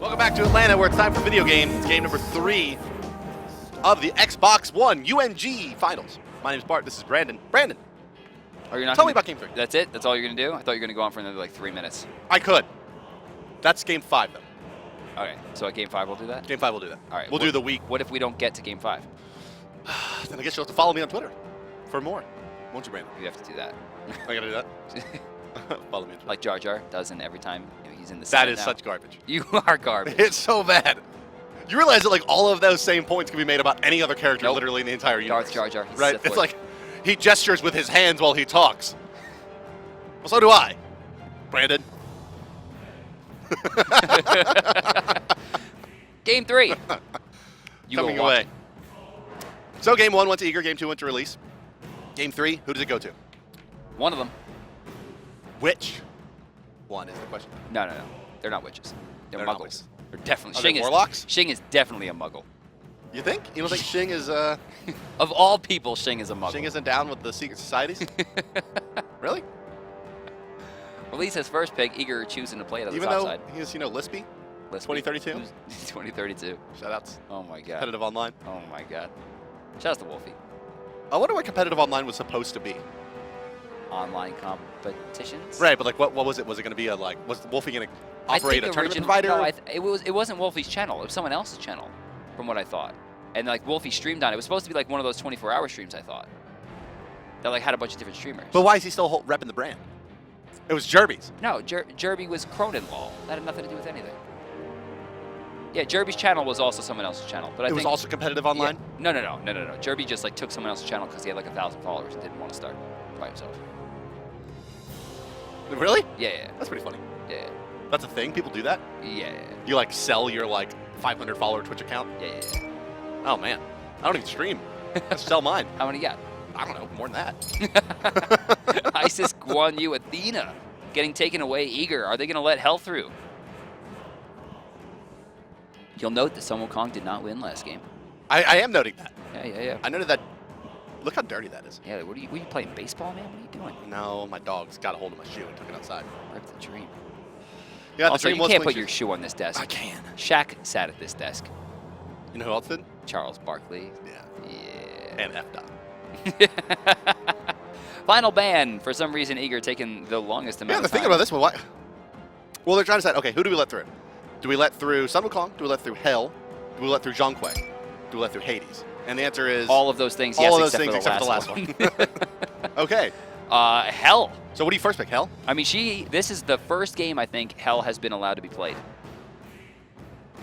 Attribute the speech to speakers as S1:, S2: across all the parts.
S1: Welcome back to Atlanta, where it's time for video game. It's game number 3 of the Xbox One UMG Finals. My name's Bart. This is Brandon. Brandon, tell me about game 3.
S2: That's it? That's all you're going to do? I thought you were going to go on for another like 3 minutes.
S1: I could. That's game 5, though.
S2: Okay, so at game 5 we'll do that?
S1: Game 5 we'll do that.
S2: All right.
S1: We'll do the week.
S2: What if we don't get to game 5?
S1: Then I guess you'll have to follow me on Twitter for more. Won't you, Brandon?
S2: You have to do that.
S1: I gotta do that? Follow me on Twitter.
S2: Like Jar Jar does in every time he's in the
S1: That
S2: Senate
S1: is
S2: now.
S1: such garbage.
S2: You are garbage.
S1: It's so bad. You realize that like all of those same points can be made about any other character literally in the entire universe.
S2: Darth Jar Jar. He's
S1: Right?
S2: Sith
S1: It's
S2: Lord.
S1: like he gestures with his hands while he talks. Well, so do I. Brandon.
S2: Game 3. You
S1: Coming
S2: will
S1: away.
S2: watch it.
S1: So game 1 went to Eager, game 2 went to Release. Game 3, who does it go to?
S2: One of them.
S1: Which one is the question?
S2: No. They're not witches. They're
S1: They're not
S2: muggles.
S1: witches.
S2: They're definitely.
S1: Are they
S2: Shing
S1: warlocks?
S2: Shing is definitely a muggle.
S1: You think? You don't think Shing is
S2: Of all people, Shing is a muggle.
S1: Shing isn't down with the secret societies? Really?
S2: Release his first pick, Eager choosing to play it on the
S1: Even
S2: top
S1: though
S2: side.
S1: he is, Lispy?
S2: Let's
S1: 2032?
S2: 2032.
S1: Shoutouts.
S2: Oh my god.
S1: Competitive online.
S2: Oh my god. Shouts to Wolfie.
S1: I wonder what competitive online was supposed to be.
S2: Online competitions?
S1: Right, but like what was it? Was it going to be was Wolfie going to
S2: I
S1: operate
S2: think
S1: a tournament
S2: origin-
S1: provider?
S2: No, it wasn't Wolfie's channel. It was someone else's channel, from what I thought. And like Wolfie streamed on it. It was supposed to be like one of those 24-hour streams, I thought. That like had a bunch of different streamers.
S1: But why is he still repping the brand? It was Jerby's.
S2: No, Jerby was Cronin Law. That had nothing to do with anything. Yeah, Jerby's channel was also someone else's channel. But I
S1: It
S2: think
S1: was also competitive online?
S2: Yeah, no. Jerby just like took someone else's channel because he had like 1,000 followers and didn't want to start by himself.
S1: Really?
S2: Yeah.
S1: That's pretty funny.
S2: Yeah.
S1: That's a thing? People do that?
S2: Yeah.
S1: You like sell your like 500 follower Twitch account?
S2: Yeah.
S1: Oh man, I don't even stream. I sell mine.
S2: How many you got?
S1: I don't know, more than that.
S2: Isis, Guan Yu, Athena getting taken away. Eager. Are they going to let Hell through? You'll note that Sun Wukong did not win last game.
S1: I am noting that.
S2: Yeah.
S1: I noted that. Look how dirty that is.
S2: Yeah, what are you playing baseball, man? What are you doing?
S1: No, my dog's got a hold of my shoe and took it outside.
S2: Rip the dream.
S1: Yeah, the
S2: Also,
S1: dream
S2: you
S1: was
S2: can't
S1: clean
S2: put your
S1: shoes.
S2: shoe on this desk.
S1: I can.
S2: Shaq sat at this desk.
S1: You know who else did?
S2: Charles Barkley.
S1: Yeah.
S2: Yeah.
S1: And F.
S2: Final ban. For some reason, Eager taking the longest amount
S1: Yeah, the
S2: of time.
S1: thing about this one, why? Well, they're trying to decide, okay, who do we let through? Do we let through Sun Wukong? Do we let through Hell? Do we let through Zhong? Do we let through Hades? And the answer is
S2: all of those things,
S1: all
S2: yes,
S1: of those
S2: except
S1: things
S2: for
S1: except
S2: the
S1: for the last one. Okay.
S2: Hell.
S1: So what do you first pick, Hell?
S2: I mean, this is the first game I think Hell has been allowed to be played.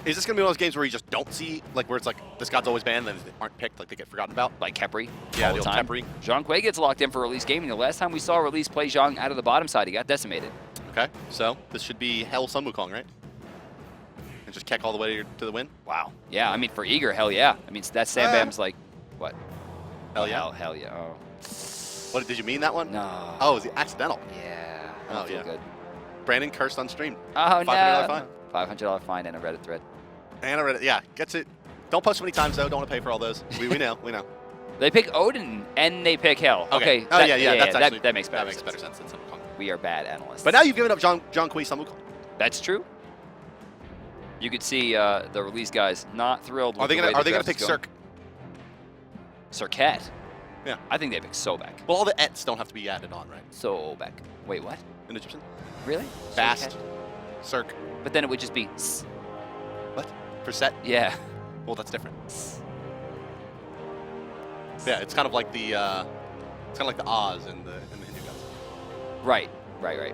S1: Is this going to be one of those games where you just don't see, like, where it's like, this god's always banned, and then they aren't picked, like, they get forgotten about?
S2: Like Khepri.
S1: Yeah,
S2: all
S1: the
S2: the
S1: old
S2: time.
S1: Khepri.
S2: Zhong Kuei gets locked in for Release Gaming. The last time we saw Release play Zhong out of the bottom side, he got decimated.
S1: Okay, so this should be Hell Sun Wukong, right? And just keck all the way to the win?
S2: Wow. Yeah, I mean, for Eager, hell yeah. I mean, that Sambam's like, what?
S1: Hell yeah.
S2: Hell yeah. Oh.
S1: What, did you mean that one?
S2: No.
S1: Oh, it was the accidental.
S2: Yeah. I
S1: Oh,
S2: don't feel
S1: yeah.
S2: good.
S1: Brandon cursed on stream.
S2: Oh,
S1: $500
S2: no.
S1: fine.
S2: $500 fine and a Reddit thread.
S1: And I read it. Yeah, gets it. Don't post so many times, though. Don't want to pay for all those. We know. We know.
S2: They pick Odin and they pick Hell.
S1: Okay. Oh,
S2: that-
S1: yeah. That's actually,
S2: that makes better
S1: that makes
S2: sense.
S1: better sense than Sun Wukong.
S2: We are bad analysts.
S1: But now you've given up Zhong Kuei Sun Wukong.
S2: That's true. You could see the Release guys not thrilled with
S1: Are they
S2: the
S1: gonna
S2: way the
S1: pick
S2: draft is going.
S1: Cirque?
S2: Cirquette?
S1: Yeah.
S2: I think they pick Sobek.
S1: Well, all the ets don't have to be added on, right?
S2: Sobek. Wait, what?
S1: In Egyptian?
S2: Really?
S1: Bast.
S2: Cirquette?
S1: Cirque.
S2: But then it would just be S.
S1: What? For set?
S2: Yeah.
S1: Well, that's different. Yeah, it's kind of like the Oz in the Hindu gods.
S2: Right.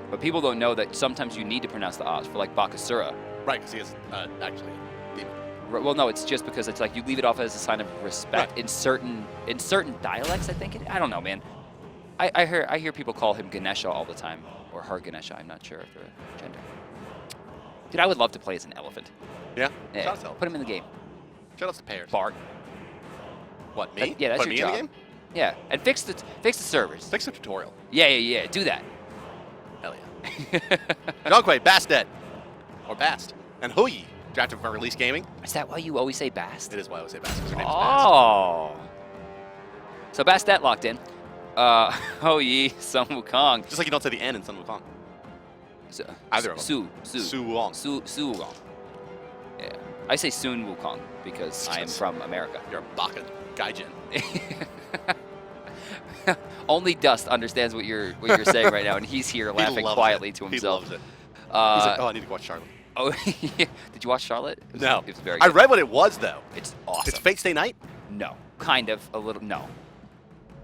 S2: But people don't know that sometimes you need to pronounce the Oz for like Bakasura.
S1: Right, because he is actually a demon.
S2: Well, no, it's just because it's like you leave it off as a sign of respect
S1: Right.
S2: in certain dialects. I think. I don't know, man. I hear people call him Ganesha all the time, or her Ganesha. I'm not sure of the gender. Dude, I would love to play as an elephant.
S1: Yeah?
S2: Yeah,
S1: Shout out to Elf.
S2: put him in the game.
S1: Shout out to Pears.
S2: Bart.
S1: What, me?
S2: Yeah, that's
S1: Put
S2: your
S1: me
S2: job.
S1: in the game?
S2: Yeah, and fix the servers.
S1: Fix the tutorial.
S2: Yeah. Do that.
S1: Hell yeah. Zhong Kuei, Bastet. Or Bast. And Hui, drafted for Release Gaming.
S2: Is that why you always say Bast?
S1: It is why I would say Bast, because her name's Bast.
S2: Oh. So Bastet locked in. Yi, Sun Wukong.
S1: Just like you don't say the N in Sun Wukong. Either of them.
S2: Su
S1: Su Wong.
S2: Wukong. I say soon Wukong because I am from America.
S1: You're a Baka Gaijin.
S2: Only Dust understands what you're saying right now, and he's here laughing quietly to himself.
S1: He loves it. He's like, oh, I need to watch Charlotte.
S2: Oh, did you watch Charlotte?
S1: No.
S2: It was very good.
S1: I read what it was, though.
S2: It's awesome.
S1: It's Fate Stay Night?
S2: No. Kind of. A little. No.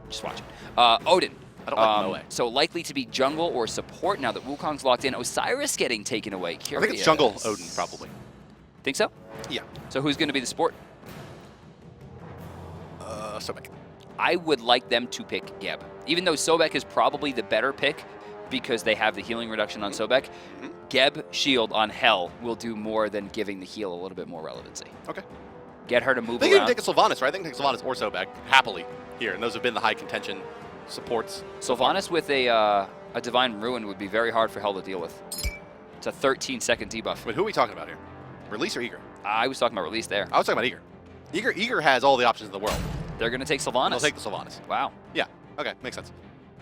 S2: Just watch it. Odin.
S1: I don't like Moe.
S2: So likely to be jungle or support now that Wukong's locked in. Osiris getting taken away. Curious.
S1: I think it's jungle Odin, probably.
S2: Think so?
S1: Yeah.
S2: So who's going to be the support?
S1: Sobek.
S2: I would like them to pick Geb. Even though Sobek is probably the better pick because they have the healing reduction on Sobek, Geb Shield on Hell will do more than giving the heal a little bit more relevancy.
S1: Okay.
S2: Get her to move
S1: They
S2: around.
S1: can take a Sylvanus, right? They can take Sylvanus or Sobek happily here, and those have been the high contention supports.
S2: Sylvanus with a Divine Ruin would be very hard for Hell to deal with. It's a 13-second debuff.
S1: Wait, who are we talking about here? Release or Eager?
S2: I was talking about release there.
S1: I was talking about Eager. Eager has all the options in the world.
S2: They're going to take Sylvanus.
S1: They'll take the Sylvanus.
S2: Wow.
S1: Yeah. Okay, makes sense.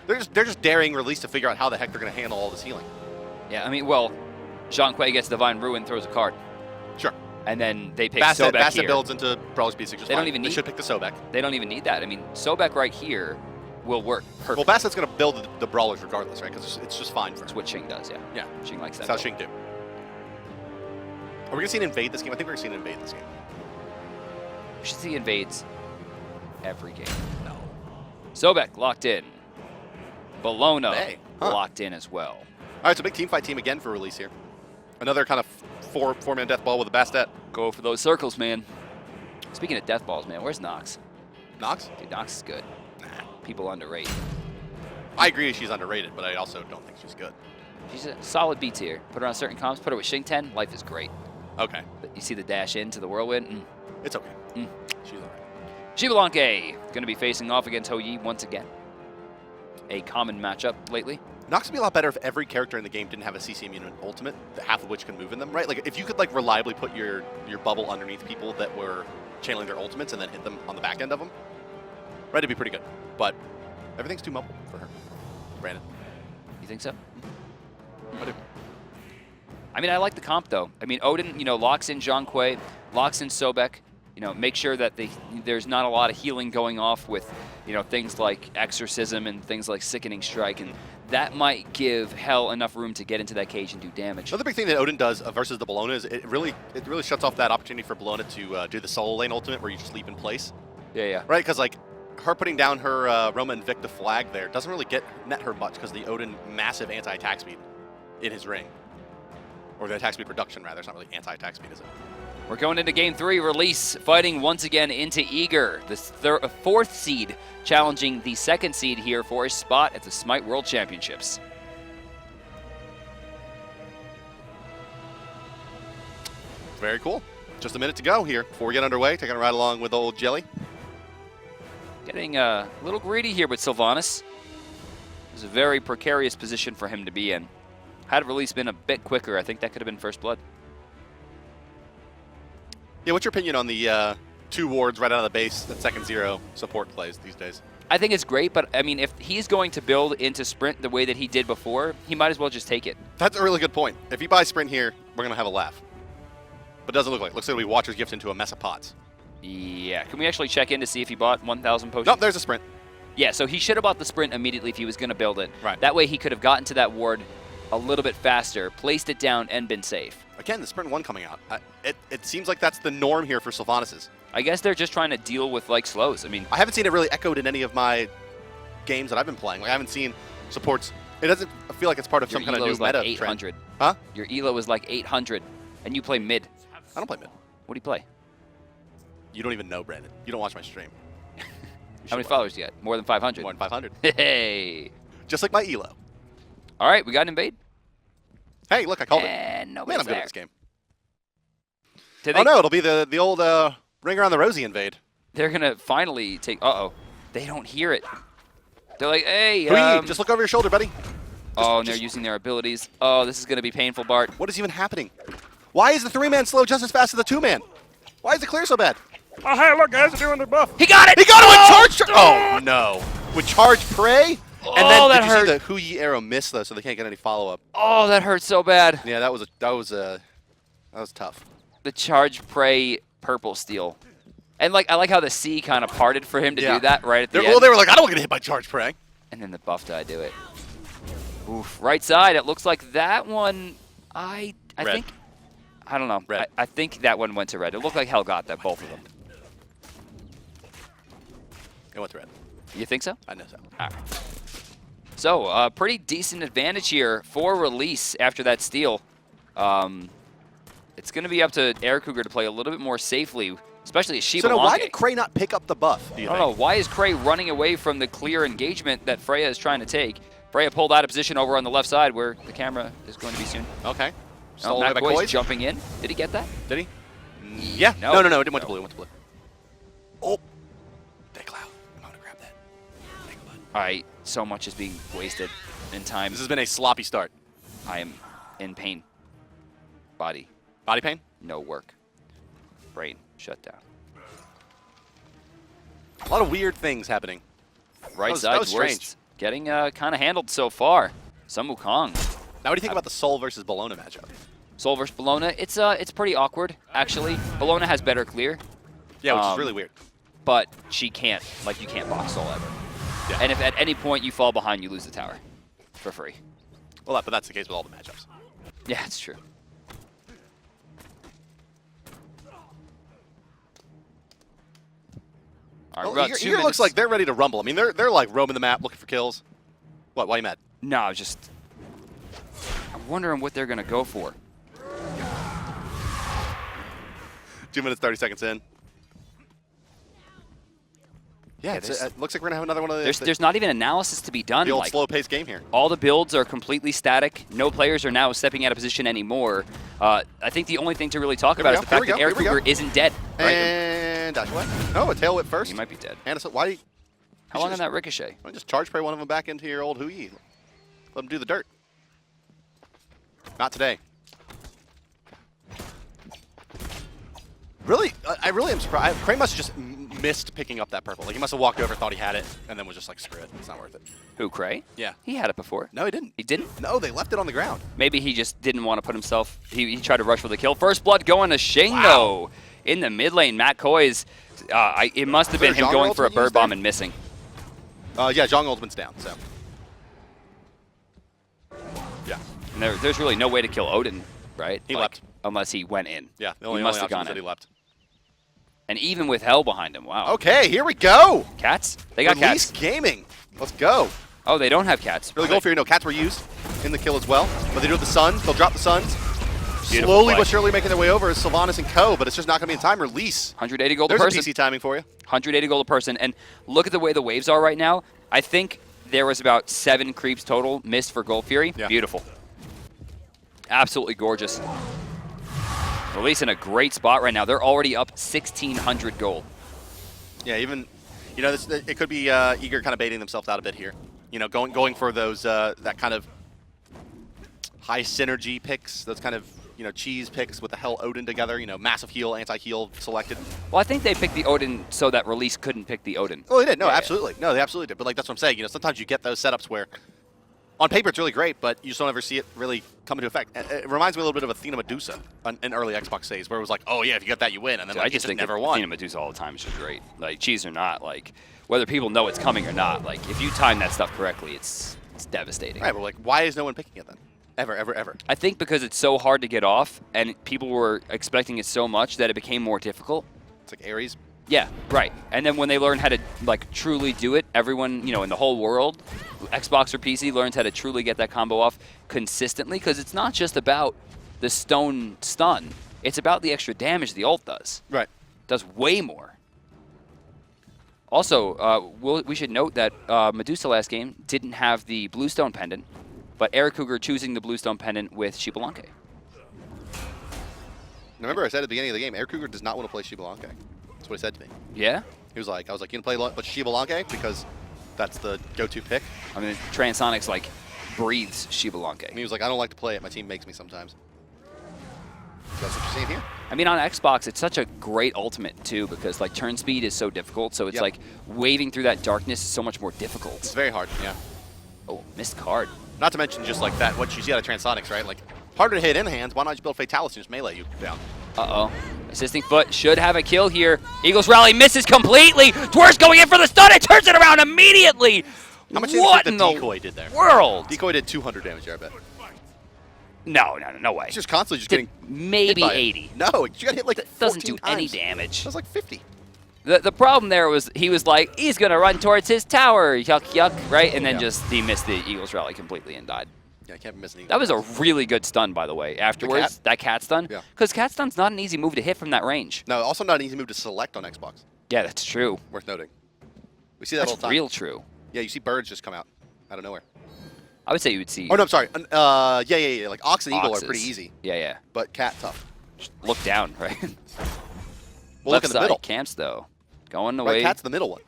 S1: They're just daring release to figure out how the heck they're going to handle all this healing.
S2: Yeah, I mean, well, Zhong gets Divine Ruin, throws a card.
S1: Sure.
S2: And then they pick
S1: Bastet,
S2: Sobek
S1: Bastet
S2: here.
S1: builds into Brawler's Beast just
S2: They don't
S1: fine.
S2: even
S1: They
S2: need-
S1: should pick the Sobek.
S2: They don't even need that. I mean, Sobek right here will work perfectly.
S1: Well, Bastet's going to build the Brawlers regardless, right? Because it's just fine for
S2: That's
S1: him.
S2: what Xing does, yeah.
S1: Yeah.
S2: Xing likes that.
S1: That's how
S2: build.
S1: Xing do. Are we going to see an invade this game? I think we're going to see an invade this game.
S2: We should see invades every game.
S1: No.
S2: Sobek locked in. Bellona
S1: Hey, huh.
S2: locked in as well.
S1: All right, so big team fight team again for release here. Another kind of four-man death ball with a Bastet.
S2: Go for those circles, man. Speaking of death balls, man, where's Nox?
S1: Nox?
S2: Dude, Nox is good.
S1: Nah.
S2: People underrate.
S1: I agree she's underrated, but I also don't think she's good.
S2: She's a solid B tier. Put her on certain comps, put her with Xing 10, life is great.
S1: Okay.
S2: But you see the dash into the whirlwind?
S1: It's okay.
S2: Mm.
S1: She's all right.
S2: Xbalanque going to be facing off against Ho Yi once again. A common matchup lately.
S1: Nox would be a lot better if every character in the game didn't have a CC immune ultimate, half of which can move in them, right? Like, if you could, like, reliably put your bubble underneath people that were channeling their ultimates and then hit them on the back end of them, right, it'd be pretty good. But everything's too mobile for her. Brandon.
S2: You think so?
S1: I do.
S2: I mean, I like the comp, though. I mean, Odin, locks in Zhong, locks in Sobek. Make sure that there's not a lot of healing going off with, things like Exorcism and things like Sickening Strike, and that might give Hell enough room to get into that cage and do damage.
S1: Another big thing that Odin does versus the Bellona is it really shuts off that opportunity for Bellona to do the solo lane ultimate where you just leap in place.
S2: Yeah.
S1: Right, because like her putting down her Roma Invicta flag there doesn't really net her much because the Odin massive anti-attack speed in his ring. Or the attack speed reduction, rather. It's not really anti-attack speed, is it?
S2: We're going into Game 3. Release fighting once again into Eager, the fourth seed, challenging the second seed here for a spot at the Smite World Championships.
S1: Very cool. Just a minute to go here before we get underway. Taking a ride along with old Jellly.
S2: Getting a little greedy here with Sylvanus. It's a very precarious position for him to be in. Had release been a bit quicker, I think that could have been first blood.
S1: Yeah, what's your opinion on the 2 wards right out of the base that second zero support plays these days?
S2: I think it's great, but I mean, if he's going to build into Sprint the way that he did before, he might as well just take it.
S1: That's a really good point. If he buys Sprint here, we're going to have a laugh. But it doesn't look like it. Looks like we Watcher's Gift into a mess of pots.
S2: Yeah, can we actually check in to see if he bought 1,000 potions?
S1: Nope, there's a Sprint.
S2: Yeah, so he should have bought the Sprint immediately if he was going to build it.
S1: Right.
S2: That way he could have gotten to that ward a little bit faster, placed it down, and been safe.
S1: Again, the Sprint 1 coming out. It seems like that's the norm here for Sylvanuses.
S2: I guess they're just trying to deal with, like, slows. I mean,
S1: I haven't seen it really echoed in any of my games that I've been playing. Like, I haven't seen supports. It doesn't feel like it's part of some kind of new
S2: is like
S1: meta
S2: 800.
S1: trend. Huh?
S2: Your elo is like 800, and you play mid.
S1: I don't play mid.
S2: What do you play?
S1: You don't even know, Brandon. You don't watch my stream.
S2: How many followers do you get? More than 500?
S1: More than 500.
S2: Hey.
S1: Just like my elo.
S2: All right, we got an invade.
S1: Hey, look, I called it.
S2: And
S1: Man,
S2: nobody's
S1: I'm good
S2: there.
S1: at this game.
S2: Did
S1: Oh, no, it'll be the old Ring Around the Rosie invade.
S2: They're going to finally take... Uh-oh. They don't hear it. They're like, hey,
S1: just look over your shoulder, buddy.
S2: and they're using their abilities. Oh, this is going to be painful, Bart.
S1: What is even happening? Why is the 3-man slow just as fast as the 2-man? Why is the clear so bad?
S3: Oh, hey, look, guys, they're doing their buff.
S2: He got it!
S1: He got it with charge! Oh, no. With charge Crey? And then
S2: that
S1: did you
S2: hurt.
S1: see the Hu Yi arrow miss, though, so they can't get any follow-up?
S2: Oh, that hurt so bad.
S1: Yeah, that was tough.
S2: the charge prey purple steal. And like I like how the sea kind of parted for him to do that right at the end.
S1: Well, they were like, I don't want to get hit by charge prey.
S2: And then the buff die do it. Oof. Right side, it looks like that one, I think, I don't know.
S1: Red.
S2: I think that one went to red. It looked like Hell got that, both of them.
S1: It went to red.
S2: You think so?
S1: I know so.
S2: All right. So, pretty decent advantage here for Release after that steal. It's going to be up to AirCougar to play a little bit more safely, especially as Xbalanque.
S1: So now why did Crey not pick up the buff, do you
S2: I don't know. Why is Crey running away from the clear engagement that Freya is trying to take? Freya pulled out of position over on the left side where the camera is going to be soon.
S1: Okay.
S2: Oh, Matt Koiz jumping in. Did he get that?
S1: Did he? Yeah. No. It didn't went to blue. It went to blue. Oh. Cloud. I'm going to grab that.
S2: All right. So much is being wasted in time.
S1: This has been a sloppy start.
S2: I am in pain. Body.
S1: Body pain?
S2: No work. Brain shut down.
S1: A lot of weird things happening.
S2: Right
S1: that
S2: side,
S1: was strange.
S2: Dwurst getting kind of handled so far. Some Wukong.
S1: Now, what do you think about the Soul versus Bellona matchup?
S2: Soul versus Bellona. It's pretty awkward actually. Bellona has better clear.
S1: Yeah, which is really weird.
S2: But she can't, like, you can't box Soul ever.
S1: Yeah.
S2: And if at any point you fall behind, you lose the tower for free.
S1: Well, but that's the case with all the matchups.
S2: Yeah, it's true. All right,
S1: Well,
S2: about 2
S1: Eager
S2: minutes.
S1: looks like they're ready to rumble. I mean, they're like roaming the map looking for kills. What? Why are you mad?
S2: No, I'm wondering what they're going to go for.
S1: 2 minutes, 30 seconds in. Yeah, it looks like we're going to have another one of
S2: There's not even analysis to be done.
S1: the old
S2: like,
S1: slow-paced game here.
S2: all the builds are completely static. No players are now stepping out of position anymore. I think the only thing to really talk about is the fact that AirCougar isn't dead. Right?
S1: And dash away. Oh, a tail whip first.
S2: He might be dead.
S1: And so why?
S2: How long on that ricochet?
S1: Why just charge spray one of them back into your old Hui? Let them do the dirt. Not today. Really, I really am surprised. Crey must have just missed picking up that purple. Like, he must have walked over, thought he had it, and then was just like, screw it. It's not worth it.
S2: Who, Crey?
S1: Yeah.
S2: He had it before.
S1: No, he didn't.
S2: He didn't?
S1: No, they left it on the ground.
S2: Maybe he just didn't want to put himself... He tried to rush for the kill. First blood going to Xing,
S1: Wow.
S2: though. In the mid lane, Matt Koiz. It must have been him
S1: Zhong
S2: going for a
S1: ultimate
S2: bird
S1: used
S2: bomb
S1: there?
S2: and missing.
S1: Yeah, Zhong ultimate's down, so. Yeah.
S2: And there's really no way to kill Odin, right?
S1: He leapt.
S2: Unless he went in.
S1: Yeah, the
S2: He
S1: only
S2: must have
S1: option
S2: gone
S1: was that
S2: in.
S1: he leapt.
S2: And even with Hell behind him, wow.
S1: Okay, here we go.
S2: Cats? They got
S1: Release
S2: cats.
S1: Gaming. Let's go.
S2: Oh, they don't have cats.
S1: Really go for no, cats were used in the kill as well. But they do have the suns. They'll drop the suns.
S2: Beautiful
S1: Slowly
S2: play.
S1: but surely making their way over is Sylvanus and Co, but it's just not going to be in time. Release.
S2: 180 gold a
S1: There's
S2: person.
S1: a PC timing for you.
S2: 180 gold a person. And look at the way the waves are right now. I think there was about 7 creeps total missed for Gold Fury.
S1: Yeah.
S2: Beautiful. Absolutely gorgeous. Release in a great spot right now. They're already up 1,600 gold.
S1: Yeah, even, you know, it could be Eager kind of baiting themselves out a bit here. You know, going for those, that kind of high synergy picks, those kind of, you know, cheese picks with the Hell Odin together, you know, massive heal, anti-heal selected.
S2: Well, I think they picked the Odin so that Release couldn't pick the Odin.
S1: Oh, they did. No,
S2: Yeah.
S1: absolutely. No, they absolutely did. But, like, that's what I'm saying. You know, sometimes you get those setups where on paper it's really great, but you just don't ever see it really come into effect. It reminds me a little bit of Athena Medusa in early Xbox days, where it was like, oh, yeah, if you get that, you win. And then,
S2: Dude,
S1: like,
S2: I just think
S1: never won.
S2: Athena Medusa all the time is just great. Like, cheese or not, like, whether people know it's coming or not, like, if you time that stuff correctly, it's devastating.
S1: Right, but, like, why is no one picking it then? Ever, ever, ever.
S2: I think because it's so hard to get off, and people were expecting it so much that it became more difficult.
S1: It's like Ares.
S2: Yeah, right. And then when they learn how to, like, truly do it, everyone, you know, in the whole world, Xbox or PC, learns how to truly get that combo off consistently, because it's not just about the stone stun. It's about the extra damage the ult does.
S1: Right.
S2: It does way more. Also, we should note that Medusa last game didn't have the Bluestone pendant, but AirCougar choosing the Bluestone pendant with Xbalanque.
S1: Remember I said at the beginning of the game, AirCougar does not want to play Xbalanque. That's what he said to me.
S2: Yeah?
S1: He was like, I was like, you gonna play but Xbalanque because that's the go-to pick.
S2: I mean, Transonics, like, breathes Xbalanque.
S1: And he was like, I don't like to play it. My team makes me sometimes. So that's what you're seeing here.
S2: I mean, on Xbox, it's such a great ultimate, too, because, like, turn speed is so difficult, so it's like waving through that darkness is so much more difficult.
S1: It's very hard, yeah.
S2: Oh, missed card.
S1: Not to mention just like that, what you see out of Transonics, right? Like, harder to hit in hands, why not just build Fatalis and just melee you down?
S2: Uh-oh. Assisting foot should have a kill here. Eagles rally misses completely. Dwurst going in for the stun. It turns it around immediately.
S1: How much do you
S2: what
S1: think
S2: in
S1: the
S2: the
S1: decoy did there?
S2: world?
S1: Decoy did 200 damage there, I bet.
S2: No way.
S1: It's just constantly just getting
S2: maybe
S1: hit by
S2: 80.
S1: it. No, you got hit like 14
S2: Doesn't do
S1: times.
S2: any damage.
S1: That was like 50.
S2: The problem there was he was like, he's going to run towards his tower, yuck, yuck, right? And then just he missed the Eagles rally completely and died.
S1: Yeah, I can't be missing.
S2: That was a really good stun, by the way. Afterwards, that cat stun.
S1: Yeah.
S2: Because cat stun's not an easy move to hit from that range.
S1: No, also not an easy move to select on Xbox.
S2: Yeah, that's true.
S1: Worth noting. We see that all
S2: That's
S1: the time.
S2: real true.
S1: Yeah, you see birds just come out of nowhere.
S2: I would say you would see.
S1: Oh, no, I'm sorry. Yeah. Like Ox and Eagle
S2: Oxes.
S1: are pretty easy,
S2: Yeah.
S1: but Cat tough.
S2: Just look down, right?
S1: Well,
S2: Left
S1: look in the
S2: side
S1: middle.
S2: camps, though. Going
S1: Right,
S2: away.
S1: Cat's the middle one.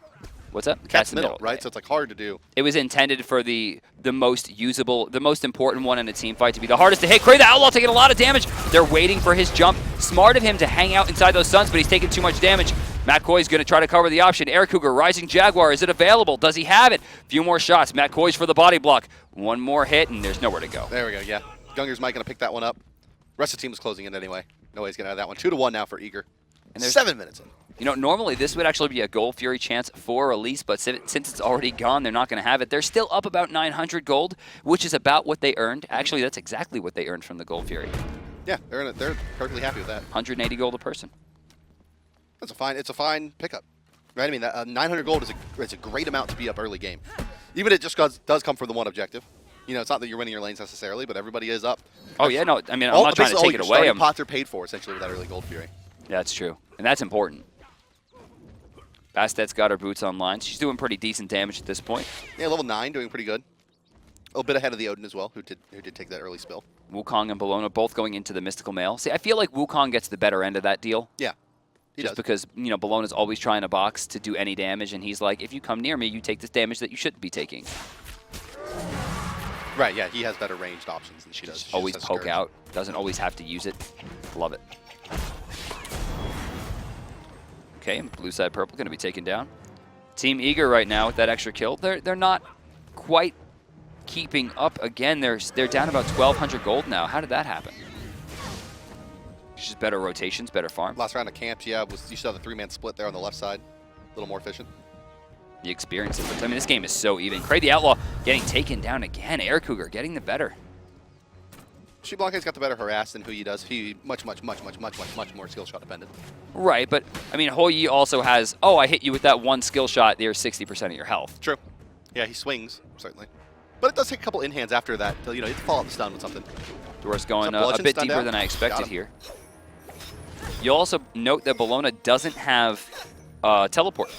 S2: What's up?
S1: Cat's the middle, right?
S2: okay.
S1: So it's like hard to do.
S2: It was intended for the most usable, the most important one in a team fight to be the hardest to hit. Crey, the Outlaw, taking a lot of damage. They're waiting for his jump. Smart of him to hang out inside those stuns, but he's taking too much damage. Matt Koiz going to try to cover the option. AirCougar, Rising Jaguar, is it available? Does he have it? Few more shots. Matt Koiz for the body block. One more hit, and there's nowhere to go.
S1: There we go, yeah. Gunger's Mike going to pick that one up. Rest of the team is closing in anyway. No way he's going to have that one. 2-1 now for Eager.
S2: And there's
S1: 7 minutes in.
S2: You know, normally this would actually be a Gold Fury chance for release, but since it's already gone, they're not going to have it. They're still up about 900 gold, which is about what they earned. Actually, that's exactly what they earned from the Gold Fury.
S1: Yeah, they're perfectly happy with that.
S2: 180 gold a person.
S1: That's it's a fine pickup. Right? I mean, that, 900 gold is a great amount to be up early game. Even if it just does come from the one objective. You know, it's not that you're winning your lanes necessarily, but everybody is up.
S2: Oh, yeah, no, I mean, I'm not trying to take it away.
S1: All pots are paid for, essentially, with that early Gold Fury.
S2: Yeah, that's true. And that's important. Bastet's got her boots online. She's doing pretty decent damage at this point.
S1: Yeah, level 9, doing pretty good. A little bit ahead of the Odin as well, who did take that early spill.
S2: Wukong and Bellona both going into the Mystical Mail. See, I feel like Wukong gets the better end of that deal.
S1: Yeah, he
S2: Just
S1: does.
S2: because, you know, Bellona's always trying to box to do any damage, and he's like, if you come near me, you take this damage that you shouldn't be taking.
S1: Right, yeah, he has better ranged options than she does. She
S2: Always
S1: just has
S2: poke
S1: Scourge.
S2: out. Doesn't always have to use it. Love it. Okay, blue side purple going to be taken down. Team Eager right now with that extra kill. They're not quite keeping up again. They're down about 1,200 gold now. How did that happen? Just better rotations, better farm.
S1: Last round of camps, yeah, you saw the 3-man split there on the left side. A little more efficient.
S2: The experience of it. I mean, this game is so even. Crey the Outlaw getting taken down again. AirCougar getting the better.
S1: Xbalanque's got the better harass than who he does. He much more skill shot dependent.
S2: Right, but I mean, Hoi also has, oh, I hit you with that one skill shot, there's 60% of your health.
S1: True. Yeah, he swings, certainly. But it does take a couple in-hands after that. You know, you have to follow up the stun with something.
S2: Dwurst going a
S1: bludgeon,
S2: bit
S1: stun
S2: deeper
S1: down?
S2: than I expected
S1: Got him.
S2: here. You'll also note that Bellona doesn't have teleport.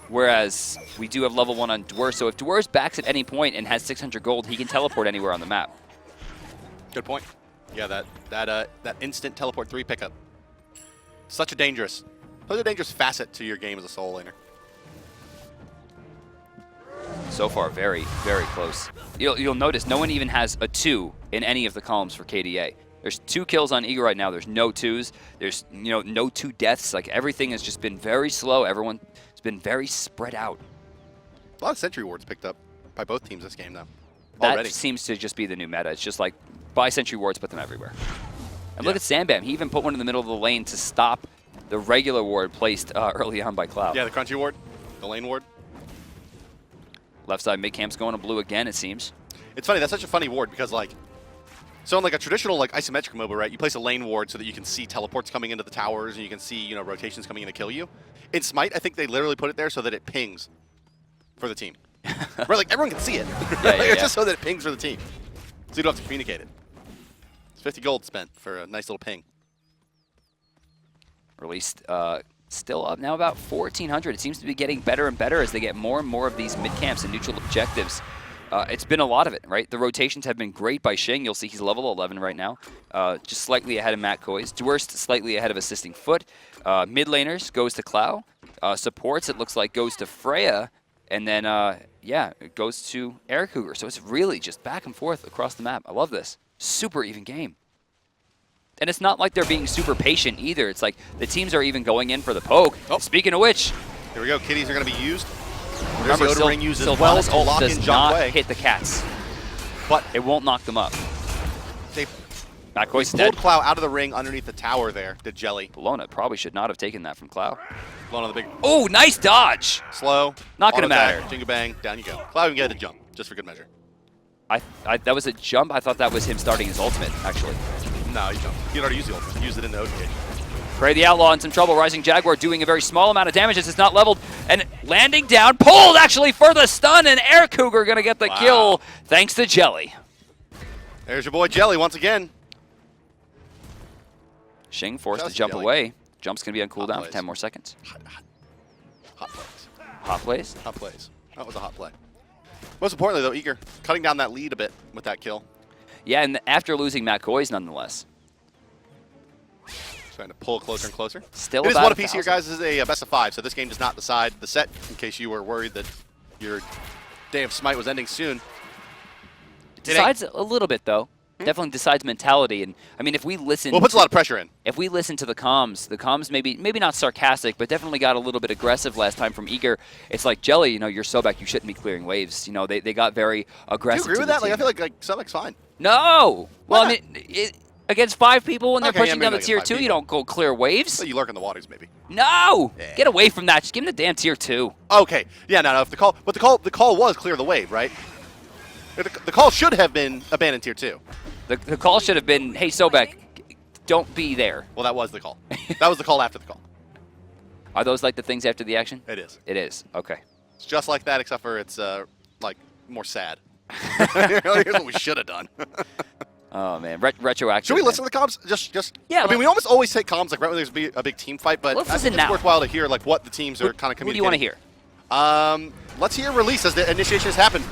S2: Whereas we do have level 1 on Dwurst, so if Dwurst backs at any point and has 600 gold, he can teleport anywhere on the map.
S1: Good point. Yeah, that instant teleport 3 pickup. Such a dangerous facet to your game as a solo laner.
S2: So far, very, very close. You'll notice no one even has a 2 in any of the columns for KDA. There's 2 kills on Eagle right now. There's no 2s. There's no 2 deaths. Like everything has just been very slow. Everyone's been very spread out.
S1: A lot of sentry wards picked up by both teams this game, though.
S2: That
S1: Already.
S2: seems to just be the new meta. It's just like buy sentry wards, put them everywhere. And look at Sambam. He even put one in the middle of the lane to stop the regular ward placed early on by Cloud.
S1: Yeah, the crunchy ward, the lane ward.
S2: Left side mid camp's going to blue again, it seems.
S1: It's funny. That's such a funny ward because so in like a traditional isometric MOBA, right? You place a lane ward so that you can see teleports coming into the towers and you can see rotations coming in to kill you. In Smite, I think they literally put it there so that it pings for the team. Right, like everyone can see it. It's just so that it pings for the team, so you don't have to communicate it. It's 50 gold spent for a nice little ping.
S2: Released still up now about 1,400. It seems to be getting better and better as they get more and more of these mid camps and neutral objectives. It's been a lot of it, right? The rotations have been great by Xing. You'll see he's level 11 right now, just slightly ahead of Matt Koiz. Dwurst slightly ahead of Assisting Foot. Mid laners goes to Clow. Supports, it looks like, goes to Freya. And then, yeah, it goes to AirCougar. So it's really just back and forth across the map. I love this. Super even game. And it's not like they're being super patient either. It's like the teams are even going in for the poke.
S1: Oh.
S2: Speaking of which,
S1: Here we go. Kitties are going to be used.
S2: remember,
S1: There's the Odin ring used as well
S2: Sylvanus
S1: to
S2: ult
S1: lock in
S2: does
S1: Zhong
S2: not
S1: Wei.
S2: hit the cats,
S1: But
S2: it won't knock them up.
S1: they
S2: Koiz is
S1: Pulled
S2: dead.
S1: Clow out of the ring underneath the tower there, did Jellly.
S2: Bellona probably should not have taken that from Clow.
S1: Blown on the big...
S2: Oh, nice dodge!
S1: Slow.
S2: Not gonna matter.
S1: Jingle bang, down you go. Clow can get a jump, just for good measure.
S2: That was a jump. I thought that was him starting his ultimate, actually.
S1: No, he jumped. He had already used the ultimate. He used it in the Odin cage.
S2: Crey the Outlaw in some trouble. Rising Jaguar doing a very small amount of damage as it's not leveled. And landing down, pulled actually for the stun, and AirCougar gonna get the kill thanks to Jellly.
S1: There's your boy Jellly once again.
S2: Xing forced to
S1: Just
S2: jump
S1: Jellly.
S2: away. Jump's gonna be on cooldown for
S1: plays.
S2: 10 more seconds.
S1: Hot plays.
S2: Hot plays.
S1: Hot plays. That was a hot play. Most importantly, though, Eager cutting down that lead a bit with that kill.
S2: Yeah, and after losing Koiz, nonetheless.
S1: Trying to pull closer and closer.
S2: Still
S1: It is
S2: about
S1: one apiece
S2: 1,000.
S1: here, guys. This is a best of 5, so this game does not decide the set, in case you were worried that your day of Smite was ending soon.
S2: Decides a little bit, though. Definitely decides mentality. And I mean, if we listen,
S1: Well, it puts a lot of pressure in.
S2: if we listen to the comms maybe not sarcastic, but definitely got a little bit aggressive last time from Eager. It's like, Jellly, you know, you're Sobek, you shouldn't be clearing waves. You know, they got very
S1: Do
S2: aggressive.
S1: you agree with
S2: to the
S1: that? Like, I
S2: team.
S1: feel like Sobek's fine.
S2: No. Well,
S1: Why
S2: I mean, against 5 people when they're
S1: Okay, yeah,
S2: pushing
S1: maybe
S2: down
S1: not
S2: the tier
S1: against
S2: 2,
S1: 5
S2: you
S1: people.
S2: don't go clear waves.
S1: So you lurk in the waters, maybe.
S2: No.
S1: Yeah.
S2: Get away from that. Just give him the damn tier 2.
S1: Okay. Yeah, no. If the call, but the call was clear the wave, right? The call should have been abandon tier 2.
S2: The call should have been, hey, Sobek, don't be there.
S1: Well, that was the call. That was the call after the call.
S2: Are those like the things after the action?
S1: It is.
S2: It is. Okay.
S1: It's just like that, except for it's like more sad. Here's what we should have done.
S2: Oh, man. Retroactive.
S1: Should we
S2: man.
S1: listen to the comms? Just
S2: Yeah,
S1: I mean, we almost always take comms like right when there's a big team fight, but
S2: Let's
S1: I think
S2: listen
S1: it's
S2: now.
S1: worthwhile to hear like what the teams are kind of
S2: Who do
S1: communicating.
S2: you want to hear?
S1: Let's hear release as the initiation has happened.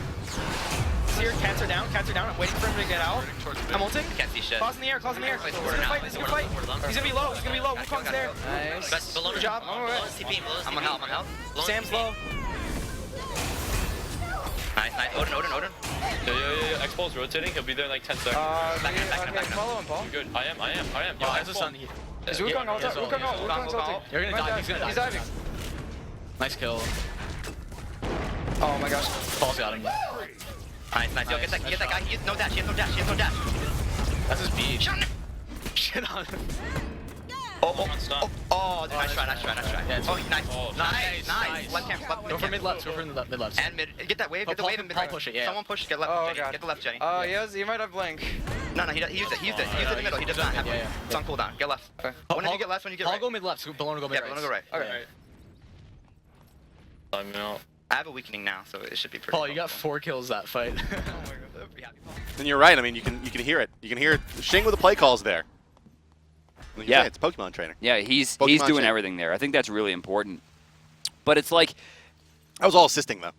S4: Here, cats are down, I'm waiting for him to get out. I'm ulting.
S5: Can't see shit.
S4: Claws in the air, claws in the air. He's gonna fight, he's gonna fight. He's gonna be low, Wukong's there.
S5: Nice.
S4: Nice.
S5: Bellona,
S4: Good job.
S5: Bellona's TP, Bellona's
S4: I'm
S5: TP.
S4: on help,
S5: Bellona's
S4: Sam's
S5: TP.
S4: low.
S5: Nice. Odin.
S6: Yeah. X-Ball's rotating. He'll be there in like 10 seconds.
S4: Okay, follow him, Paul.
S6: Good. I am.
S5: Yo,
S6: Yo,
S5: X is on.
S4: Is Wukong ult? Wukong ult, Wukong's ulting.
S5: You're gonna die. He's gonna die.
S4: He's diving.
S5: Nice kill.
S4: Oh my gosh.
S5: Paul's got him. Nice. Yo, get that guy. He has no dash. He has no dash. That's his beat. Shit on him. Oh, nice try.
S6: Yeah,
S5: Oh, nice. Left camp,
S6: Go for mid left.
S5: And mid, get that wave, and mid.
S6: Paul push it, yeah.
S5: Someone push, get left,
S4: Oh,
S5: Jenny.
S4: God.
S5: Get the left, Jenny.
S4: He might have blink.
S5: No, he used it. He used it in the middle. He does not have it. It's on cooldown. Get left.
S4: Okay.
S5: When did you get left? When you get
S6: I'll
S5: right?
S6: go mid left. So Bellona go mid
S5: Yeah,
S6: right.
S5: Bellona go right.
S4: Okay.
S6: I'm out.
S5: I have a weakening now, so it should be pretty.
S6: Paul, you got 4 kills that fight.
S1: And you're right. I mean, you can hear it. You can hear Xing with the play calls there. Like you
S2: Yeah.
S1: say, it's Pokemon trainer.
S2: Yeah, he's
S1: Pokemon
S2: doing
S1: shape.
S2: everything there. I think that's really important. But it's like,
S1: That was all assisting though.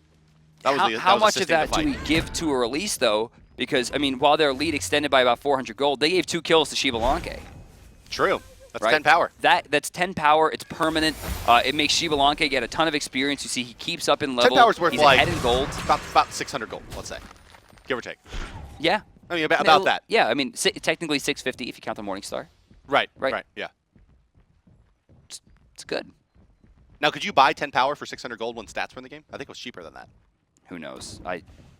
S2: how much of that do we give to a release, though? Because, I mean, while their lead extended by about 400 gold, they gave 2 kills to Xbalanque.
S1: True. That's
S2: Right?
S1: 10 power.
S2: That's 10 power. It's permanent. It makes Xbalanque get a ton of experience. You see, he keeps up in level.
S1: 10 power's worth
S2: He's
S1: like
S2: ahead in gold.
S1: about 600 gold, let's say, give or take.
S2: Yeah.
S1: I mean, about that.
S2: Yeah, I mean, technically 650 if you count the Morningstar.
S1: Right.
S2: Right.
S1: Yeah.
S2: It's good.
S1: Now, could you buy 10 power for 600 gold when stats were in the game? I think it was cheaper than that.
S2: Who knows?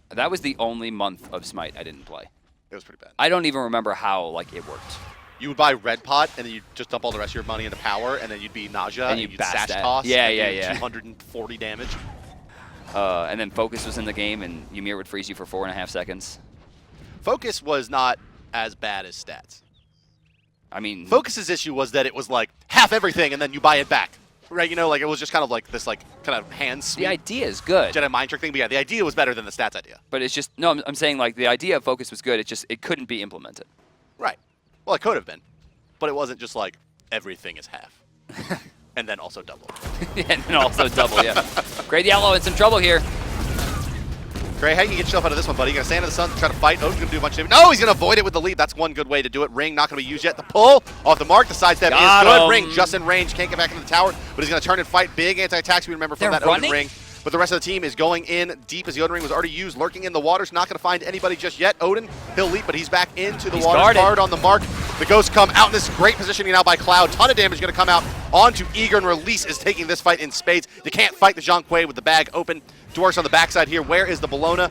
S2: That was the only month of Smite I didn't play.
S1: It was pretty bad.
S2: I don't even remember how it worked.
S1: You would buy red pot, and then you'd just dump all the rest of your money into power, and then you'd be nausea,
S2: And
S1: and
S2: you'd
S1: you'd sash
S2: Bastet.
S1: toss.
S2: Yeah,
S1: and
S2: yeah,
S1: do
S2: yeah.
S1: 240 damage.
S2: And then Focus was in the game, and Ymir would freeze you for 4.5 seconds.
S1: Focus was not as bad as stats.
S2: I mean,
S1: Focus's issue was that it was like half everything, and then you buy it back. Right? You know, like it was just kind of like this kind of hand sweep
S2: the idea is good.
S1: Jedi mind trick thing. But yeah, the idea was better than the stats idea.
S2: But it's just, no, I'm saying like the idea of Focus was good. It couldn't be implemented.
S1: Right. Well, it could have been, but it wasn't just like everything is half, and then also double.
S2: And then also double, yeah. Crey the Outlaw in some trouble here.
S1: Crey, how you get yourself out of this one, buddy? You gonna stand in the sun to try to fight? Odin's gonna do a bunch of damage. No, he's gonna avoid it with the leap. That's one good way to do it. Ring not gonna be used yet. The pull off the mark. The sidestep is
S2: Got
S1: good.
S2: him.
S1: Ring just in range. Can't get back into the tower, but he's gonna turn and fight. Big anti-attacks we remember from
S2: They're
S1: that Odin
S2: running?
S1: ring. But the rest of the team is going in deep as the Odin ring was already used. Lurking in the waters. Not gonna find anybody just yet. Odin, he'll leap, but he's back into the
S2: He's
S1: water.
S2: guarded.
S1: Guard on the mark. The ghosts come out in this great positioning now by Cloud. Ton of damage gonna come out onto Eager, and Release is taking this fight in spades. You can't fight the Zhong with the bag open. Dwurst on the backside here. Where is the Bellona?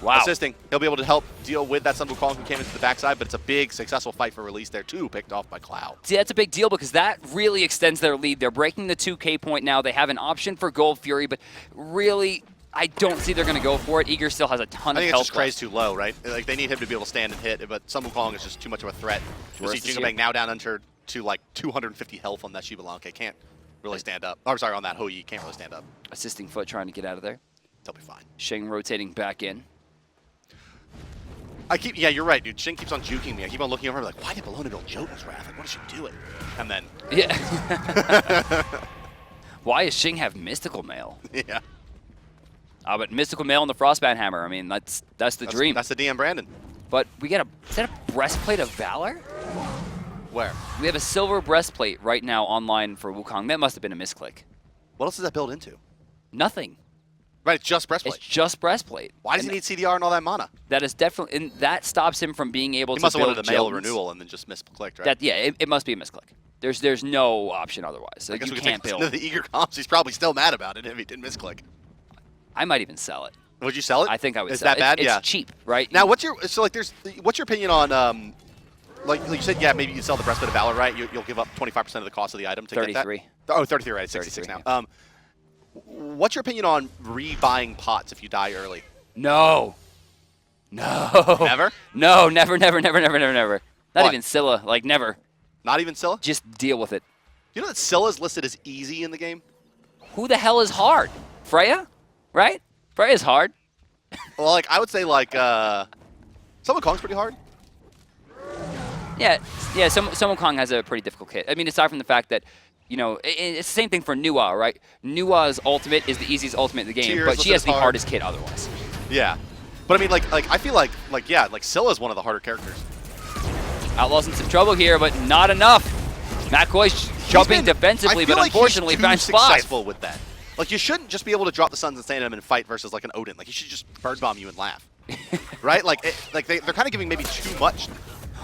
S2: Wow.
S1: assisting. He'll be able to help deal with that Sun Wukong who came into the backside, but it's a big, successful fight for release there, too, picked off by Clow.
S2: See, that's a big deal because that really extends their lead. They're breaking the 2K point now. They have an option for Gold Fury, but really, I don't see they're going to go for it. Eager still has a ton
S1: I
S2: of
S1: think
S2: health
S1: it's just Crey's
S2: left.
S1: too low, right? Like, they need him to be able to stand and hit, but Sun Wukong is just too much of a threat. You see
S2: Dwurst is
S1: Jingle Bang
S2: here.
S1: now down under to like 250 health on that Xbalanque. Can't really stand up. Or sorry, on that Hou Yi, can't really stand up.
S2: Assisting foot trying to get out of there.
S1: They'll be fine.
S2: Zhong rotating back in.
S1: Yeah, you're right, dude. Shin keeps on juking me. I keep on looking over like, why did Bellona build Jotun's Wrath? Like, what is she doing? And then,
S2: Yeah. Why does Zhong have Mystical Mail?
S1: yeah.
S2: But Mystical Mail and the Frostbound Hammer, I mean, that's the dream.
S1: That's the DM Brandon.
S2: But we got is that a Breastplate of Valor?
S1: Where?
S2: We have a silver breastplate right now online for Wukong. That must have been a misclick.
S1: What else does that build into?
S2: Nothing.
S1: Right, it's just breastplate.
S2: It's just breastplate.
S1: Why does he need CDR and all that mana?
S2: That is definitely, and that stops him from being able
S1: He
S2: to
S1: must have
S2: build
S1: wanted a mail
S2: Jellys.
S1: renewal and then just misclicked, right?
S2: That it must be a misclick. There's no option otherwise.
S1: I
S2: Like,
S1: guess
S2: you
S1: we
S2: can't
S1: can take
S2: build.
S1: the eager comps. He's probably still mad about it if he didn't misclick.
S2: I might even sell it.
S1: Would you sell it?
S2: I think I would.
S1: Is
S2: sell
S1: that
S2: it.
S1: bad?
S2: It's
S1: Yeah.
S2: cheap, right?
S1: Now, what's your opinion on like you said? Yeah, maybe you sell the Breastplate of Valor, right? You'll give up 25% of the cost of the item to
S2: 33.
S1: get that. Oh, 33, right? 66
S2: 33,
S1: now. What's your opinion on rebuying pots if you die early?
S2: No.
S1: Never?
S2: No, never. Not
S1: What?
S2: even Scylla. Like, never.
S1: Not even Scylla?
S2: Just deal with it.
S1: You know that Scylla's listed as easy in the game?
S2: Who the hell is hard? Freya? Right? Freya's hard.
S1: Well, like I would say, like Sun Wukong's pretty hard.
S2: Yeah. Some Wukong has a pretty difficult kit. I mean, aside from the fact that, you know, it's the same thing for Nuwa, right? Nuwa's ultimate is the easiest ultimate in the game,
S1: Tears
S2: but she
S1: listed
S2: has
S1: as
S2: the
S1: hard.
S2: hardest kit otherwise.
S1: Yeah, but I mean, like I feel like Scylla's one of the harder characters.
S2: Outlaw's in some trouble here, but not enough. Matt Koiz jumping defensively,
S1: I feel
S2: but
S1: like
S2: unfortunately
S1: he's too
S2: finds 5.
S1: successful with that. Like you shouldn't just be able to drop the Suns and Sand him and fight versus like an Odin. Like you should just bird bomb you and laugh, right? Like they're kind of giving maybe too much.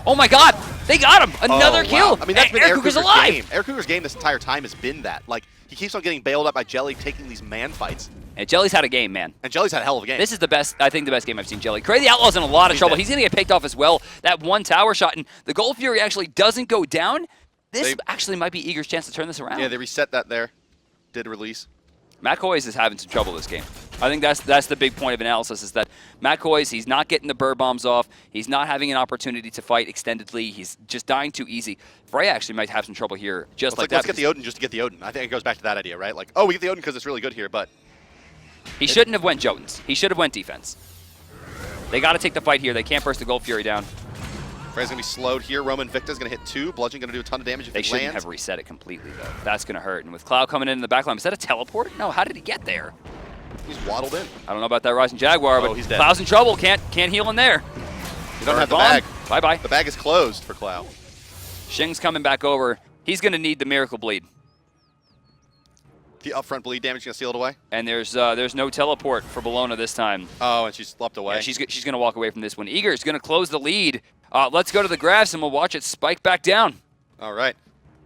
S2: Oh my God! They got him! Another
S1: Oh,
S2: kill!
S1: wow. I mean, that's been
S2: AirCougar's
S1: AirCougar's
S2: alive!
S1: game. AirCougar's game this entire time has been that. Like he keeps on getting bailed up by Jellly, taking these man fights,
S2: And Jellly's had a game, man.
S1: and Jelly's had a hell of a game.
S2: This is the best, I think the best game I've seen Jellly. Crey the Outlaw's in a lot of trouble.
S1: dead.
S2: He's going to get picked off as well. That one tower shot, and the Gold Fury actually doesn't go down. This actually might be Eager's chance to turn this around.
S1: yeah, they reset that there. Did release.
S2: Matt Koiz is having some trouble this game. I think that's the big point of analysis is that Matt Koiz, he's not getting the bird bombs off. He's not having an opportunity to fight extendedly. He's just dying too easy. Freya actually might have some trouble here just like that.
S1: Let's get the Odin just to get the Odin. I think it goes back to that idea, right? Like, oh, we get the Odin because it's really good here, but
S2: He shouldn't have went Jotuns. He should have went defense. They got to take the fight here. They can't burst the Gold Fury down.
S1: Freya's going to be slowed here. Roman Victa's going to hit 2. Bludgeon going to do a ton of damage if
S2: They
S1: it
S2: shouldn't
S1: lands.
S2: have reset it completely, though. That's going to hurt. And with Clow coming in the backline, is that a teleport? No, how did he get there?
S1: He's waddled in.
S2: I don't know about that Rising Jaguar,
S1: Oh,
S2: but
S1: he's dead.
S2: Clow's in trouble. Can't heal in there.
S1: You don't have the
S2: Bomb.
S1: bag.
S2: Bye-bye.
S1: The bag is closed for Clow.
S2: Xing's coming back over. He's going to need the Miracle Bleed.
S1: The upfront bleed damage going to seal it away.
S2: And there's no teleport for Bellona this time.
S1: Oh, and she's leapt away.
S2: Yeah, she's going to walk away from this one. Eager is going to close the lead. Let's go to the graphs, and we'll watch it spike back down.
S1: All right.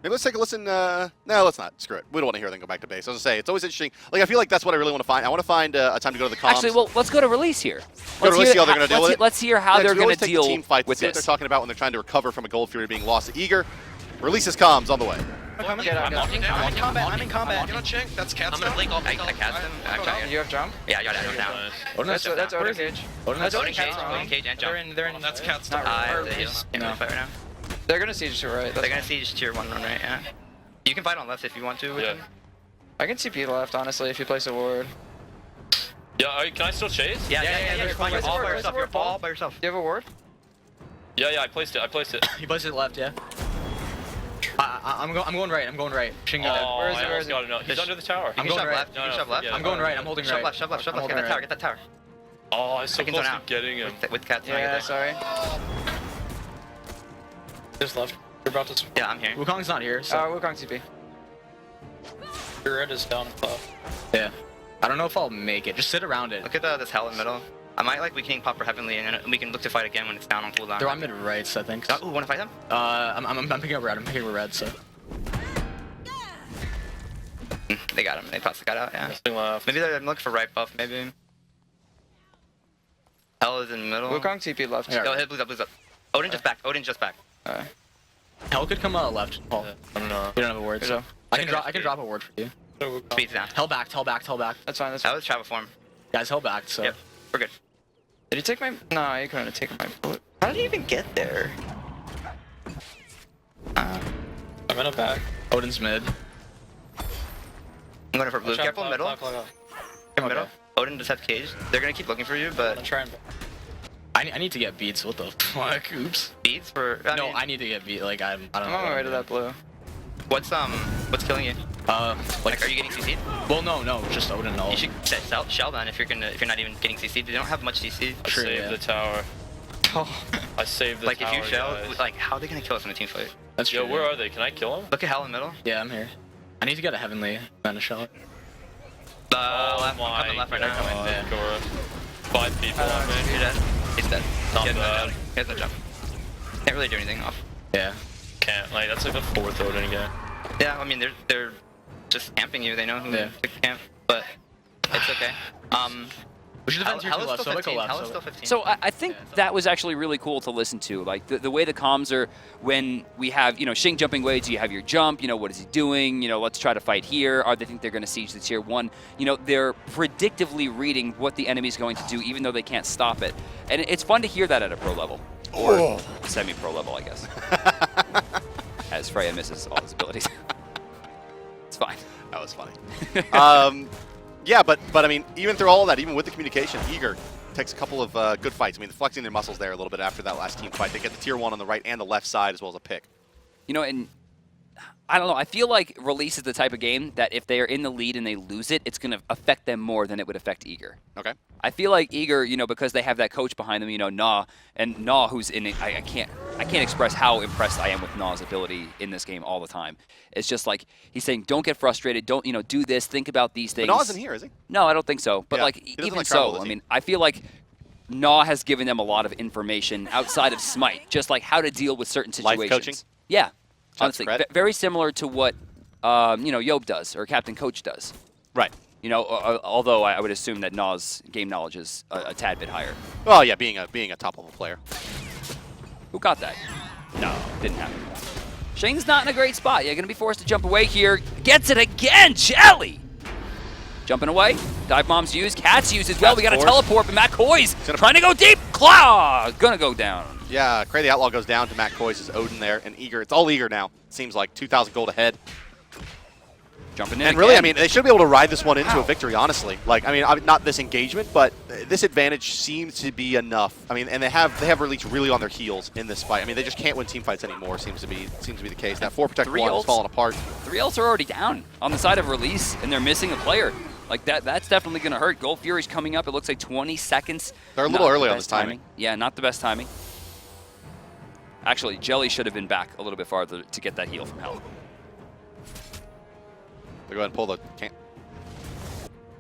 S1: Maybe let's take a listen. No, let's not. Screw it. We don't want to hear them go back to base. I was going to say, it's always interesting. Like, I feel like that's what I really want to find. I want to find a time to go to the comms.
S2: Actually, well, let's go to release here.
S1: Go to release, see how they're gonna deal with it?
S2: Let's hear how
S1: Yeah, 'cause
S2: they're
S1: we
S2: going
S1: always
S2: to
S1: take the
S2: deal
S1: team fight,
S2: with
S1: see what
S2: this.
S1: they're talking about when they're trying to recover from a Gold Fury being lost to Eager. Releases comms on the way.
S4: I'm in combat. I'm in combat.
S5: You know, Chink, that's Cat's I'm gonna blink off. I cast him. Actually,
S4: You have Jump?
S5: yeah, I got it down.
S4: That's Odin Cage.
S5: That's Odin
S4: Cat's
S5: Cage.
S4: wrong.
S5: Odin Cage and Jump.
S4: They're in.
S5: That's Cat's
S4: not
S5: the heal.
S4: he's-
S5: You know, fight right now.
S4: They're gonna siege to right.
S5: They're gonna siege tier 1 run, right? Yeah. You can fight on left if you want to. with
S6: Yeah.
S5: them.
S4: I can CP left honestly if you place a ward.
S6: Yeah, can I still chase?
S5: Yeah. You're fine. You're
S4: Place a
S5: all
S4: ward,
S5: by
S4: place a
S5: yourself.
S4: ward,
S5: You're all
S4: Paul.
S5: by yourself.
S4: Do you have a ward?
S6: Yeah, I placed it.
S4: He placed it left, yeah. I'm going right. Shin got it.
S6: Oh,
S4: Where is
S6: I
S4: it?
S6: almost got it. No, he's under the tower.
S5: You can
S4: going
S5: shove
S4: right.
S5: left. You can shove left.
S6: Yeah,
S4: I'm going right. I'm holding right.
S5: Shove left.
S4: I'm
S5: Get
S4: holding
S5: that tower.
S4: right.
S5: Get that tower.
S6: Oh, I was so
S5: I can
S6: close
S5: zone
S6: to
S5: out.
S6: getting him.
S5: With Cat's
S4: Yeah, sorry.
S6: Just left. You're about to.
S5: Yeah, I'm here.
S4: Wukong's not here, so Wukong CP.
S6: Your red is down.
S4: Yeah. I don't know if I'll make it. Just sit around it.
S5: Look at this hell in the middle. I might like weakening Pop for Heavenly, and then we can look to fight again when it's down on cooldown.
S4: They're on mid rights, I think.
S5: Ooh, wanna fight them?
S4: I'm picking up red. I'm picking up red, so.
S5: They got him. They tossed the guy out, yeah.
S6: Nothing left.
S5: Maybe they're looking for right buff, maybe. Hell is in the middle.
S7: Wukong TP left.
S5: Go hit blues up, blues up. Odin just back. Odin just back.
S6: Hell could come left. Oh, I don't know. You don't have a word, so I can drop a word for you.
S5: Speed's down.
S6: Hell back.
S7: That's fine. That's
S5: That
S7: fine.
S5: was travel form.
S6: Guys, hell back. So
S5: Yep, we're good.
S7: Did you take my? No, you couldn't have taken my bullet. How did you even get there?
S6: I'm in a back. Odin's mid.
S5: I'm going for blue. Careful middle. Careful middle. Odin just have cage. They're gonna keep looking for you, but
S6: I'm trying. I need to get beats. What the fuck? Oops.
S5: beats for.
S6: I need to get beat. Like I don't know.
S7: I'm on my way to that blue.
S5: What's killing you? Like, are you getting CC'd?
S6: Well, no, just Odin. No.
S5: You should set shell then if you're not even getting CC'd. They don't have much CC.
S6: True,
S3: Save the tower. I saved the
S5: Like
S3: tower,
S5: if you shell,
S3: guys.
S5: like how are they gonna kill us in a team fight?
S6: That's true.
S3: Yo, where are they? Can I kill them?
S5: Look at Hell in the middle.
S6: Yeah, I'm here. I need to get a heavenly mana shell.
S5: Left,
S3: my
S5: on the left right now.
S3: God,
S6: Yeah.
S3: Cora. 5 people on me.
S5: You're dead. He's dead.
S3: Not
S5: He has no
S3: bad.
S5: jump. He has no jump. Can't really do anything off.
S6: Yeah.
S3: Can't. Like, that's like the 4th Odin again.
S5: Yeah, I mean they're just camping you. They know who
S6: Yeah.
S5: to camp, but it's okay.
S6: We should defend
S5: Hell is
S6: left.
S5: still
S6: Sobek
S5: 15.
S6: left.
S5: Hell is still 15.
S2: So I think that was actually really cool to listen to. Like the way the comms are when we have, Xing jumping away, do you have your jump? What is he doing? Let's try to fight here. Or they think they're going to siege the tier 1. They're predictively reading what the enemy's going to do, even though they can't stop it. And it's fun to hear that at a pro level. Or semi-pro level, I guess. As Freya misses all his abilities. It's fine.
S1: That was funny. Yeah, but I mean, even through all of that, even with the communication, Eager takes a couple of good fights. I mean, flexing their muscles there a little bit after that last team fight. They get the tier 1 on the right and the left side as well as a pick.
S2: And I don't know. I feel like Release is the type of game that if they are in the lead and they lose it, it's going to affect them more than it would affect Eager.
S1: Okay.
S2: I feel like Eager, because they have that coach behind them, Nah, and Nah, who's in it. I can't express how impressed I am with Nah's ability in this game all the time. It's just like he's saying, don't get frustrated, don't do this, think about these things.
S1: But Nah isn't here, is he?
S2: No, I don't think so. But
S1: Yeah.
S2: like
S1: He doesn't
S2: even
S1: like travel,
S2: so,
S1: does
S2: I
S1: he?
S2: mean, I feel like Nah has given them a lot of information outside of Smite, just like how to deal with certain
S1: Life
S2: situations.
S1: coaching?
S2: Yeah, honestly,
S1: credit.
S2: very similar to what Yob does or Captain Coach does.
S1: Right.
S2: Although I would assume that Nah's game knowledge is a tad bit higher.
S1: Well, yeah, being a top level player.
S2: Who got that? No, didn't happen. Shing's not in a great spot. You're going to be forced to jump away here. Gets it again, Jellly! Jumping away. Dive bombs used. Cats used as well. We got a
S1: forced.
S2: teleport, but Matt Koiz trying to go deep. Claw! Gonna go down.
S1: Yeah, Crey the Outlaw goes down to Matt Koiz as Odin there, and Eager. It's all Eager now. It seems like 2,000 gold ahead.
S2: Jumping in
S1: And really,
S2: again.
S1: I mean, they should be able to ride this one into a victory, honestly. Like, I mean, not this engagement, but this advantage seems to be enough. I mean, and they have Release really on their heels in this fight. I mean, they just can't win team fights anymore. Seems to be the case. That 4 protect 1 is
S2: ults.
S1: falling apart.
S2: 3 ults are already down on the side of Release, and they're missing a player. Like that's definitely going to hurt. Gold Fury's coming up. It looks like 20 seconds.
S1: They're a little
S2: Not
S1: early
S2: the
S1: on
S2: best
S1: this timing.
S2: Yeah, not the best timing. Actually, Jellly should have been back a little bit farther to get that heal from Hell.
S1: They go ahead and pull the. Can't.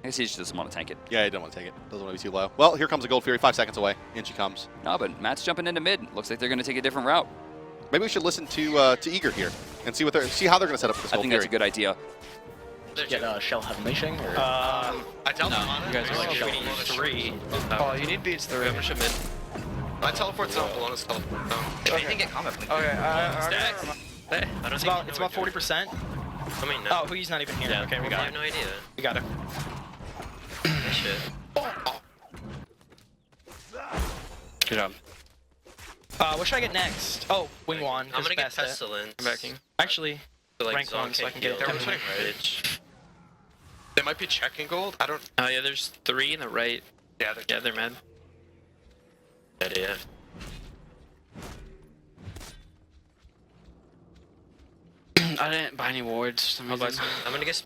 S2: I guess he just doesn't want to tank it.
S1: Yeah, he didn't want to take it. Doesn't want to be too low. Well, here comes a Gold Fury, 5 seconds away. In she comes.
S2: No, but Matt's jumping into mid. Looks like they're going to take a different route.
S1: Maybe we should listen to Eager here and see how they're going to set up this
S2: I
S1: Gold
S2: think
S1: Fury.
S2: that's a good idea.
S6: Get shell heavenly Shing or?
S5: I tell them.
S6: You guys are like
S3: We need 3.
S7: Oh, you need beats 3.
S3: push him in.
S8: My teleport's not Bellona's teleport. No.
S5: If anything, get combat. Please.
S7: Okay,
S3: I don't
S4: It's
S3: think
S4: about 40%.
S3: I mean, no.
S4: Oh, he's not even here.
S3: Yeah,
S4: Okay, we
S3: I
S4: got
S3: have
S4: it.
S3: no idea.
S4: We got it.
S3: Shit.
S6: Good job.
S4: What should I get next? Oh, Wing Wand.
S3: I'm gonna get
S4: Bastet.
S3: Pestilence.
S6: Backing.
S4: Actually,
S3: So,
S4: rank 1 so I can get it.
S3: Right.
S8: They might be checking gold. I don't.
S3: Oh yeah, there's 3 in the right.
S8: Yeah,
S3: They're mad. Yeah.
S6: I didn't buy any wards.
S3: I'm gonna get.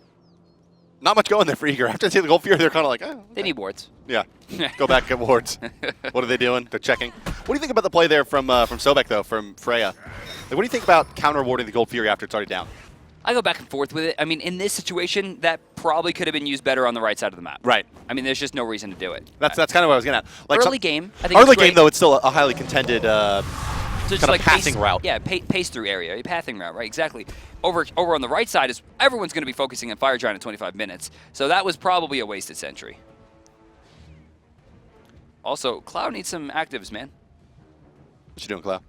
S1: Not much going there for Eager. After they take the Gold Fury, they're kind of like, oh.
S2: They need wards.
S1: Yeah. Go back at wards. What are they doing? They're checking. What do you think about the play there from Sobek, though, from Freya? Like, what do you think about counter-warding the Gold Fury after it's already down?
S2: I go back and forth with it. I mean, in this situation, that probably could have been used better on the right side of the map.
S1: Right.
S2: I mean, there's just no reason to do it.
S1: That's kind of what I was getting at. Like
S2: Early game, I think
S1: Early
S2: it's great.
S1: game, though, it's still a highly contended
S2: So
S1: kind of passing route.
S2: Yeah, pace through area, a pathing route, right? Exactly. Over on the right side is everyone's going to be focusing on Fire Giant in 25 minutes. So that was probably a wasted sentry. Also, Cloud needs some actives, man.
S1: What you doing, Clow?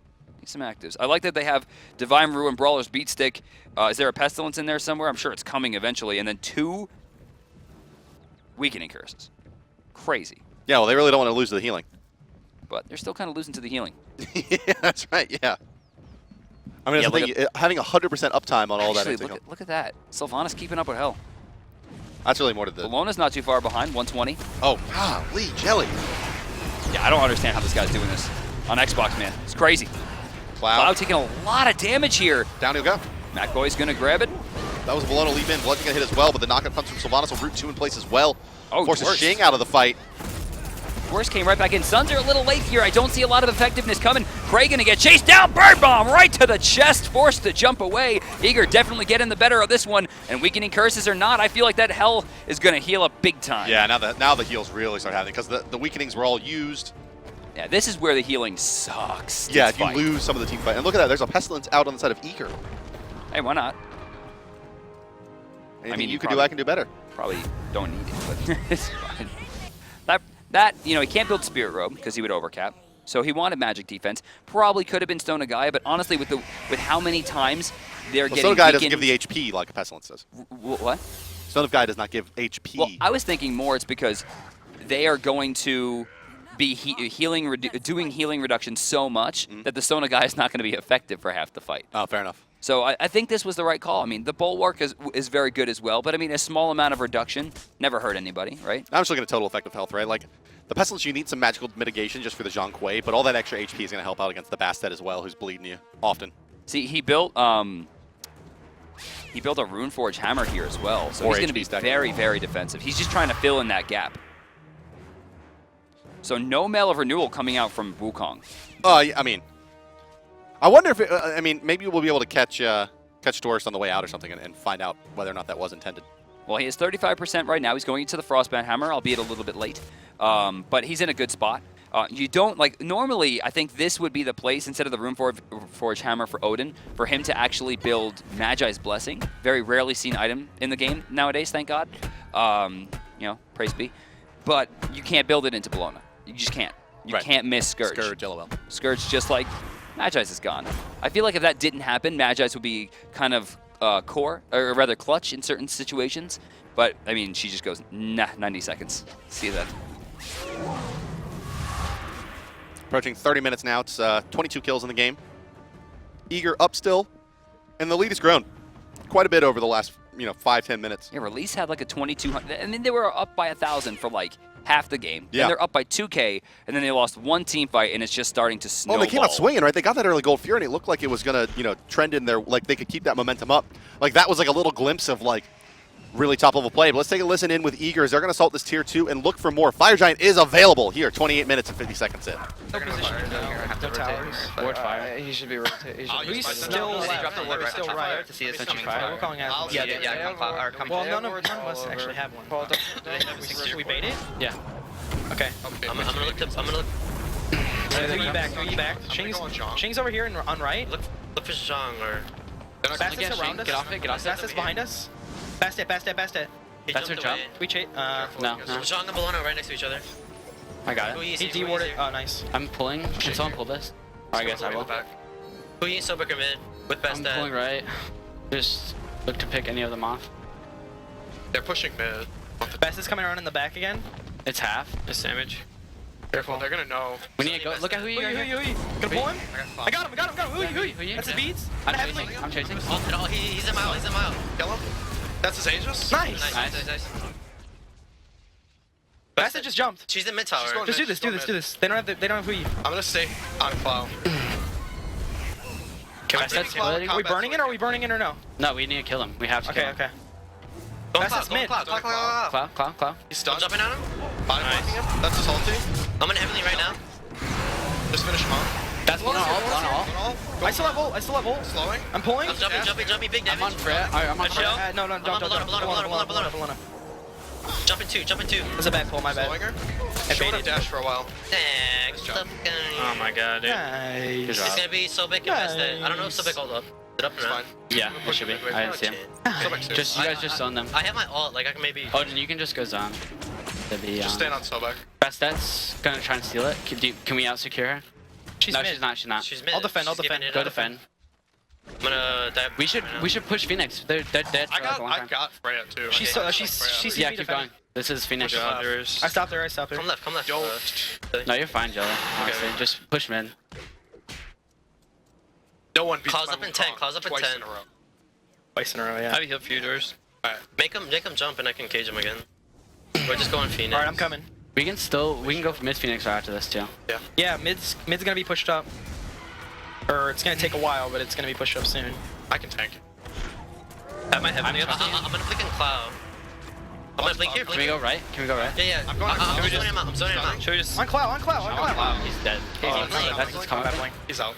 S2: Need some actives. I like that they have Divine Ruin, Brawler's Beat Stick. Is there a Pestilence in there somewhere? I'm sure it's coming eventually. And then 2 Weakening Curses. Crazy.
S1: Yeah, well, they really don't want to lose to the healing.
S2: But they're still kind of losing to the healing.
S1: Yeah, that's right, yeah. I mean,
S2: Yeah,
S1: that's the thing, having 100% uptime on all
S2: Actually,
S1: that.
S2: look at that. Sylvanus keeping up with hell.
S1: That's really more to the...
S2: Bellona's not too far behind, 120.
S1: Oh, golly, Jellly.
S2: Yeah, I don't understand how this guy's doing this on Xbox, man. It's crazy.
S1: Cloud.
S2: Cloud taking a lot of damage here.
S1: Down he'll go.
S2: McBoy's going to grab it.
S1: That was Bellona leap in. Blood's going to hit as well, but the knockup comes from Sylvanus. Will root 2 in place as well.
S2: Oh,
S1: Forces
S2: Dwurst.
S1: Zhong out of the fight.
S2: Dwurst came right back in. Suns are a little late here. I don't see a lot of effectiveness coming. Crey going to get chased down. Bird Bomb right to the chest. Forced to jump away. Eager definitely getting the better of this one. And Weakening Curses or not, I feel like that hell is going to heal up big time.
S1: Yeah, now the heals really start happening because the Weakenings were all used.
S2: Yeah, this is where the healing sucks.
S1: Yeah,
S2: This
S1: if you
S2: fight.
S1: lose some of the team fight. And look at that, there's a Pestilence out on the side of Eager.
S2: Hey, why not?
S1: Anything
S2: mean,
S1: you
S2: you
S1: could do, I can do better.
S2: Probably don't need it, but it's fine. That, you know, he can't build Spirit Robe because he would overcap. So he wanted magic defense. Probably could have been Stone of Gaia, but honestly, with how many times they're getting
S1: Stone of Gaia doesn't
S2: weakened-
S1: give the HP like a Pestilence does.
S2: What?
S1: Stone of Gaia does not give HP.
S2: Well, I was thinking more it's because they are going to be doing healing reduction so much that the Stone of Gaia is not going to be effective for half the fight.
S1: Oh, fair enough.
S2: So I think this was the right call. I mean, the Bulwark is very good as well, but I mean, a small amount of reduction never hurt anybody, right?
S1: I'm just looking at total effective health, right? Like, the Pestilence, you need some magical mitigation just for the Zhong, but all that extra HP is going to help out against the Bastet as well, who's bleeding you often.
S2: See, he built a Runeforge hammer here as well, so
S1: Or
S2: he's going to be
S1: HP stack.
S2: very, very defensive. He's just trying to fill in that gap. So no Mail of Renewal coming out from Wukong.
S1: Yeah, I mean, I wonder if I mean, maybe we'll be able to catch Dwurst on the way out or something and find out whether or not that was intended.
S2: Well, he is 35% right now. He's going into the Frostbound Hammer, albeit a little bit late. But he's in a good spot. You don't, like, normally I think this would be the place, instead of the Runeforge Hammer for Odin, for him to actually build Magi's Blessing. Very rarely seen item in the game nowadays, thank God. You know, praise be. But you can't build it into Bellona. You just can't. You
S1: Right.
S2: can't miss Scourge.
S1: Scourge, LOL.
S2: Scourge just like Magi's is gone. I feel like if that didn't happen, Magi's would be kind of core, or rather clutch in certain situations. But, I mean, she just goes, nah, 90 seconds. See that.
S1: Approaching 30 minutes now. It's 22 kills in the game. Eager up still, and the lead has grown quite a bit over the last 5-10 minutes.
S2: Yeah, Release had like a 2,200. I mean, they were up by 1,000 for like half the game.
S1: Yeah.
S2: Then they're up by 2K, and then they lost one team fight, and it's just starting to snowball.
S1: Well, they came out swinging, right? They got that early Gold Fury, and it looked like it was going to, trend in there. Like, they could keep that momentum up. Like, that was like a little glimpse of, like, really top-level play. But let's take a listen in with Eager as they're going to assault this Tier 2 and look for more. Fire Giant is available here, 28 minutes and 50 seconds in.
S7: No position. No towers.
S6: Ward fire.
S7: He should be rotating.
S8: I'll use
S4: He's
S8: my
S4: still
S8: Sentinel.
S4: left.
S5: Drop the ward
S4: He's
S5: right.
S4: still
S5: Drop
S4: right.
S5: fire to see if it's
S7: Century
S5: coming.
S7: fire.
S4: Wukong has one.
S5: Yeah, come
S4: Well,
S5: fire.
S4: none of us actually have one. Should we bait it?
S6: Yeah.
S4: Okay.
S5: I'm gonna look.
S4: Throw you back.
S8: I'm going Zhong.
S4: Shing's over here and on right.
S5: Look for Zhong or.
S4: Bastet's around us.
S6: Get off it. Get off it.
S4: Bastet's behind us. Bastet.
S5: He
S6: That's
S5: jumped
S6: her
S5: away.
S6: jump.
S4: We chase.
S6: No.
S5: Zhong and Bellona right next to each other.
S6: I got it.
S4: He dewarded. Oh, nice.
S6: I'm pulling. Can someone pull this? I guess I will.
S5: Who you Sobek are mid with
S6: I'm
S5: Bastet.
S6: pulling right. Just look to pick any of them off.
S8: They're pushing mid.
S4: Bastet's coming around in the back again.
S6: It's half.
S5: It's damage.
S8: Careful, they're gonna know.
S6: We need to go. Look at who you are.
S4: Who you? Gonna pull him? I got him. Who you? That's his beads.
S6: I'm chasing. I'm chasing.
S5: Oh, he's a mile.
S8: Kill him. That's his Aegis.
S4: Nice.
S5: Nice.
S4: Bastet just jumped.
S5: She's in mid tower.
S8: She's going
S4: Just do this. They don't have who you.
S8: I'm gonna stay on Clow.
S6: I said splitting.
S4: Are we burning it or are no?
S6: No, we need to kill him. We have to kill
S4: Okay.
S6: him.
S5: Go
S4: Bastet's mid.
S5: Cloud.
S6: Clow.
S8: He's
S5: I'm
S8: stunned.
S5: jumping on him.
S8: Body blocking him. That's his ulti.
S5: I'm in Heavenly right now.
S8: Just finish him off.
S6: That's one all.
S4: I still have ult.
S8: Slowing.
S4: I'm pulling.
S5: I'm jumping, big damage.
S6: I'm on Freya. I'm on
S5: Chill.
S6: Freya.
S4: No, don't.
S5: Bellona. Jumping two.
S4: That's a bad pull, my
S8: Slowing
S4: bad.
S8: her. Showing her dash for a while.
S5: Oh my god, dude.
S4: Nice.
S5: It's gonna be Sobek and Bastet. I don't know if Sobek hold up. Is it up
S8: It's
S5: or
S8: fine.
S5: not?
S6: Yeah, it should be. I didn't see him.
S8: Sobek's here.
S6: You guys just zone them.
S5: I have my ult, like I can maybe.
S6: Odin, you can just go zone. That'd be,
S8: Just stand on Sobek.
S7: Bastet's gonna try and steal it. Can we out secure her?
S4: She's
S7: No,
S4: mid.
S7: she's not. She's not.
S3: She's mid.
S4: I'll defend, I'll
S3: She's giving
S4: defend.
S3: it
S7: Go
S3: up.
S7: defend.
S3: I'm gonna dive.
S7: We should push Phoenix. They're dead for like a long
S8: I
S7: time.
S8: got Freya too.
S4: She's
S8: I
S4: she's
S8: Freya.
S7: Yeah,
S4: me
S7: keep
S4: defending.
S7: going. This is Phoenix.
S3: Good job, Dwurst.
S4: I stopped her, I stopped her.
S3: Come left, come left.
S8: Yo.
S7: No, you're fine, Jellly. Honestly,
S3: Okay.
S7: just push mid.
S8: No one beats
S3: Claws
S8: my
S3: up in
S8: Wukong
S3: 10, claws up in
S8: twice
S3: 10.
S8: in a row.
S4: Twice in a row,
S3: I
S4: yeah.
S3: have a heal for you, Dwurst.
S8: Alright.
S3: Make him jump and I can cage him again. We're just going Phoenix.
S4: Alright, I'm coming.
S7: We can go for mid Phoenix right after this too.
S4: Yeah, mid's gonna be pushed up. Or it's gonna take a while, but it's gonna be pushed up soon.
S8: I can tank.
S3: Have my heavenly up. I'm gonna blink in Clow. I'm gonna blink here.
S7: Can we go right? Can we go right?
S3: Yeah, yeah.
S8: I'm going-
S3: I'm
S8: I'm
S3: zoning him out. I'm zoning him out.
S8: Should we
S3: just...
S4: On Clow, on Clow, on Clow.
S7: He's dead. That's coming back.
S8: He's out.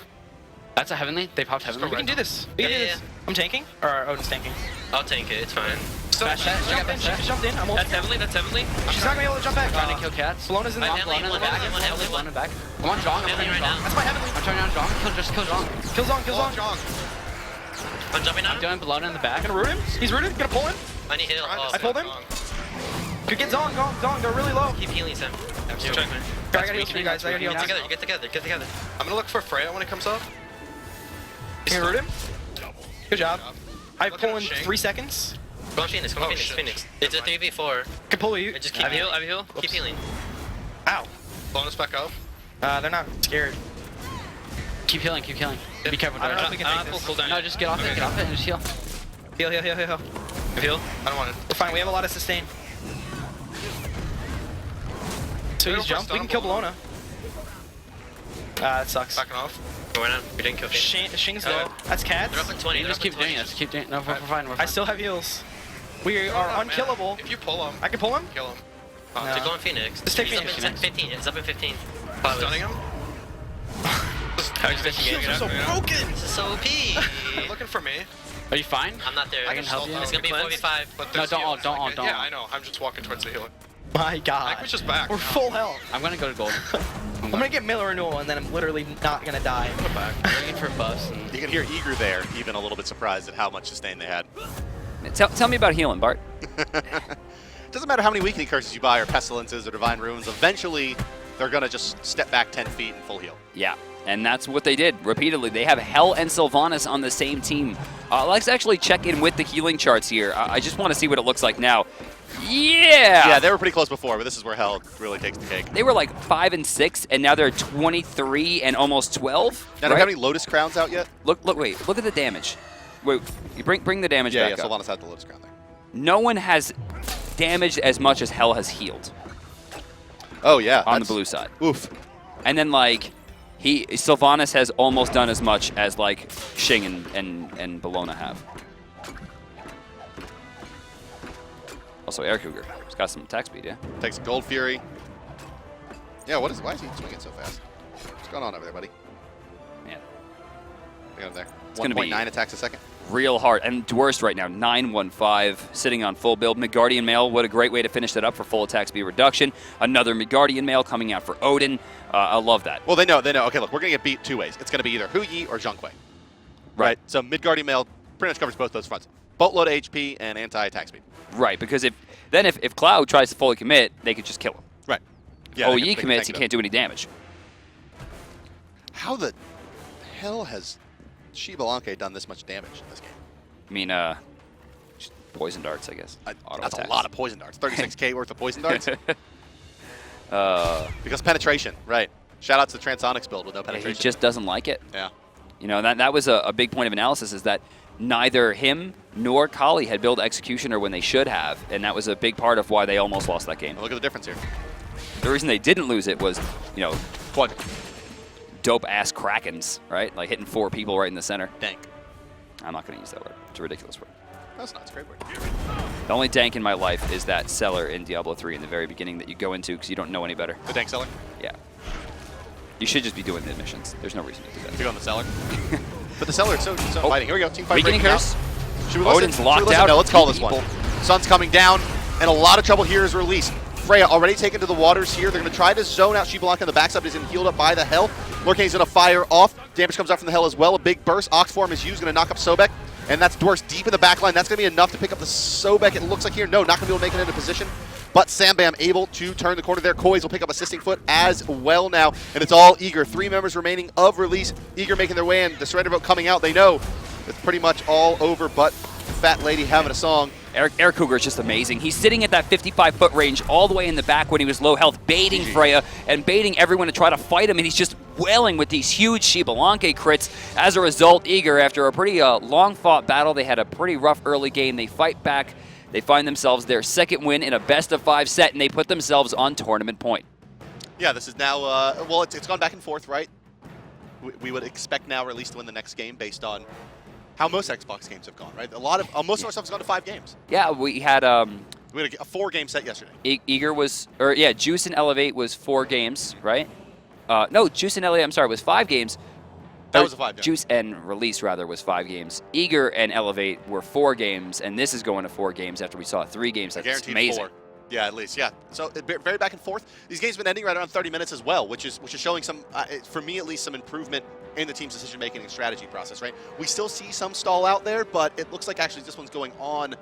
S7: That's a heavenly. They popped heavenly.
S4: We can do this. We can do
S3: Yeah,
S4: this. I'm tanking. Or Odin's tanking.
S3: I'll tank it. It's fine.
S4: Jump in, she just jumped in. I'm
S3: That's
S4: ulting.
S3: heavenly. That's heavenly.
S4: She's not gonna be able to jump back.
S7: Trying to kill cats.
S4: Bellona's in the
S3: I'm
S4: back.
S3: heavenly.
S7: Blown in the back.
S3: One heavenly.
S7: Blown in the back. I'm on Zhong. I'm
S3: Heavenly
S7: on
S3: right now.
S7: Zhong.
S4: That's my heavenly.
S7: I'm turning on Zhong. Just kill Zhong.
S4: Kill Zhong, kill Zhong.
S3: I'm jumping
S7: I'm
S3: on him.
S7: doing Bellona in the back.
S4: Gonna root him. He's rooted. Gonna pull him.
S3: I need heal. Oh,
S4: I pulled him. Could get Zhong, Zhong. They're really low.
S3: keep healing Sam.
S4: I got heals for you guys. I got heals.
S3: Get together. Get together. Get together.
S8: I'm gonna look for Freya when it comes up.
S4: Can you root him? Good job. I
S8: Look
S4: pull
S8: at
S4: in
S8: Shane.
S4: 3 seconds.
S3: Go on Phoenix. Come on
S8: Oh,
S3: Phoenix.
S8: shit.
S3: Phoenix. It's a 3v4.
S4: Can pull you.
S3: Just keep heal. I have heal. Keep healing.
S4: Ow.
S8: Bonus back up.
S4: They're not scared.
S7: Keep healing. Keep healing. Be careful.
S4: I don't know if
S7: Dwurst.
S4: we can take this.
S3: Cooldown.
S7: No, just get off it. Get off it and just heal.
S4: Heal, heal, heal, heal, heal.
S3: Heal.
S8: I don't want it.
S4: We're fine. We have a lot of sustain. So
S8: Go
S4: he's
S8: for
S4: jumped. We can kill
S8: stun.
S4: Bellona. That sucks.
S8: Backing off.
S3: We're not. We didn't kill Phoenix.
S4: Shing's low. That's cats.
S3: They're up in 20.
S7: You just keep doing this. Keep doing. No, we're fine. We're
S4: I
S7: fine.
S4: still have heals. We are
S8: Man,
S4: unkillable.
S8: If you pull him,
S4: I can pull him.
S8: kill him.
S4: No.
S3: They're going Phoenix.
S4: Just take
S3: He's
S4: Phoenix.
S3: up in 15. It's up in 15.
S8: Stunning him.
S4: Heals are so broken.
S3: This is so OP.
S8: They're looking for me.
S7: Are you fine?
S3: I'm not there.
S7: I can help you.
S3: It's gonna be 4v5.
S8: But
S7: No,
S8: there's
S7: don't
S8: heals.
S7: all, don't all.
S8: Yeah, I know. I'm just walking towards the healer.
S4: My
S8: I
S4: God.
S8: was just back.
S4: We're full health.
S7: I'm gonna go to gold.
S4: I'm gonna get Miller renewal and then I'm literally not gonna die.
S7: I'm looking for buffs. And
S1: You can hear Eager there, even a little bit surprised at how much sustain they had.
S2: Tell me about healing, Bart.
S1: Doesn't matter how many weakening curses you buy, or pestilences, or divine runes. Eventually, they're gonna just step back 10 feet and full heal.
S2: Yeah, and that's what they did repeatedly. They have Hell and Sylvanus on the same team. Let's actually check in with the healing charts here. I just want to see what it looks like now. Yeah!
S1: Yeah, they were pretty close before, but this is where Hell really takes the cake.
S2: They were like 5 and 6, and now they're 23 and almost 12.
S1: Now, do we have any Lotus Crowns out yet?
S2: Wait, look at the damage. Wait, you bring the damage
S1: Yeah,
S2: back up.
S1: Sylvanus had the Lotus Crown there.
S2: No one has damaged as much as Hell has healed
S1: Oh, yeah.
S2: on the
S1: that's-
S2: blue side.
S1: Oof.
S2: And then like Sylvanus has almost done as much as like Xing and Bellona have. Also AirCougar. He's got some attack speed, yeah.
S1: Takes a Gold Fury. Yeah, why is he swinging so fast? What's going on over there, buddy?
S2: Man.
S1: Look at him there.
S2: It's gonna be
S1: 1.9 attacks a second.
S2: Real hard. And Dwurst right now, 915, sitting on full build. Midgardian Mail, what a great way to finish that up for full attack speed reduction. Another Midgardian Mail coming out for Odin. I love that.
S1: Well, they know. Okay, look, we're going to get beat 2 ways. It's going to be either Hu Yi or Zhong. Right. So Midgardian Mail pretty much covers both those fronts. Boatload of HP and anti-attack speed.
S2: Right, because if Cloud tries to fully commit, they could just kill him.
S1: Right. Yeah, they
S2: Yi
S1: can
S2: commits, he
S1: tank it up.
S2: can't do any damage.
S1: How the hell has Xbalanque done this much damage in this game?
S2: I mean, just poison darts, I guess. Auto
S1: That's
S2: attacks.
S1: a lot of poison darts. 36k worth of poison darts. Because penetration, right. Shout out to the Transonics build with no
S2: He
S1: penetration.
S2: just doesn't like it.
S1: Yeah.
S2: You know, that was a big point of analysis, is that neither him nor Kali had built Executioner when they should have, and that was a big part of why they almost lost that game.
S1: Look at the difference here.
S2: The reason they didn't lose it was, you know, dope-ass Krakens, right? Like hitting 4 people right in the center.
S1: Dank.
S2: I'm not going to use that word. It's a ridiculous word.
S1: That's not. It's a great word.
S2: The only dank in my life is that cellar in Diablo 3 in the very beginning that you go into because you don't know any better.
S1: The Dank Cellar.
S2: Yeah. You should just be doing the missions. There's no reason to do that.
S1: You go in the cellar. But the cellar is so fighting. Here we go. Team fight
S2: Weakening
S1: breaking
S2: Curse.
S1: out. Should we
S2: Odin's
S1: listen?
S2: locked
S1: Should we listen?
S2: out.
S1: No, let's call this
S2: People.
S1: one. Sun's coming down, and a lot of trouble here is released. Freya already taken to the waters here. They're going to try to zone out Xbalanque on the backside. He's healed up by the Hell. Lorcane's going to fire off. Damage comes out from the Hell as well. A big burst. Ox form is used. Going to knock up Sobek. And that's Dwurst deep in the back line. That's going to be enough to pick up the Sobek, it looks like here. No, not going to be able to make it into position. but Sambam able to turn the corner there. Koiz will pick up assisting foot as well now, and it's all Eager. 3 members remaining of Release. Eager making their way in. The surrender vote coming out. They know it's pretty much all over, but Fat Lady having a song.
S2: AirCougar is just amazing. He's sitting at that 55-foot range all the way in the back when he was low health, baiting Freya and baiting everyone to try to fight him, and he's just wailing with these huge Xbalanque crits. As a result, Eager, after a pretty long-fought battle, they had a pretty rough early game. They fight back. They find themselves their second win in a best-of-5 set, and they put themselves on tournament point.
S1: Yeah, this is now, well, it's gone back and forth, right? We would expect now Release to win the next game based on how most Xbox games have gone, right? A lot of most of our stuff's gone to 5 games.
S2: Yeah, we had
S1: a 4-game set yesterday.
S2: Eager was, or yeah, Juice and Elevate was 4 games, right? No, Juice and Elevate, I'm sorry, was 5 games.
S1: That was a 5 game.
S2: Juice and Release, rather, was 5 games. Eager and Elevate were 4 games, and this is going to 4 games after we saw 3 games. That's amazing.
S1: 4. Yeah, at least, yeah. So very back and forth. These games have been ending right around 30 minutes as well, which is showing some, for me at least, some improvement in the team's decision-making and strategy process, right? We still see some stall out there, but it looks like actually this one's going on.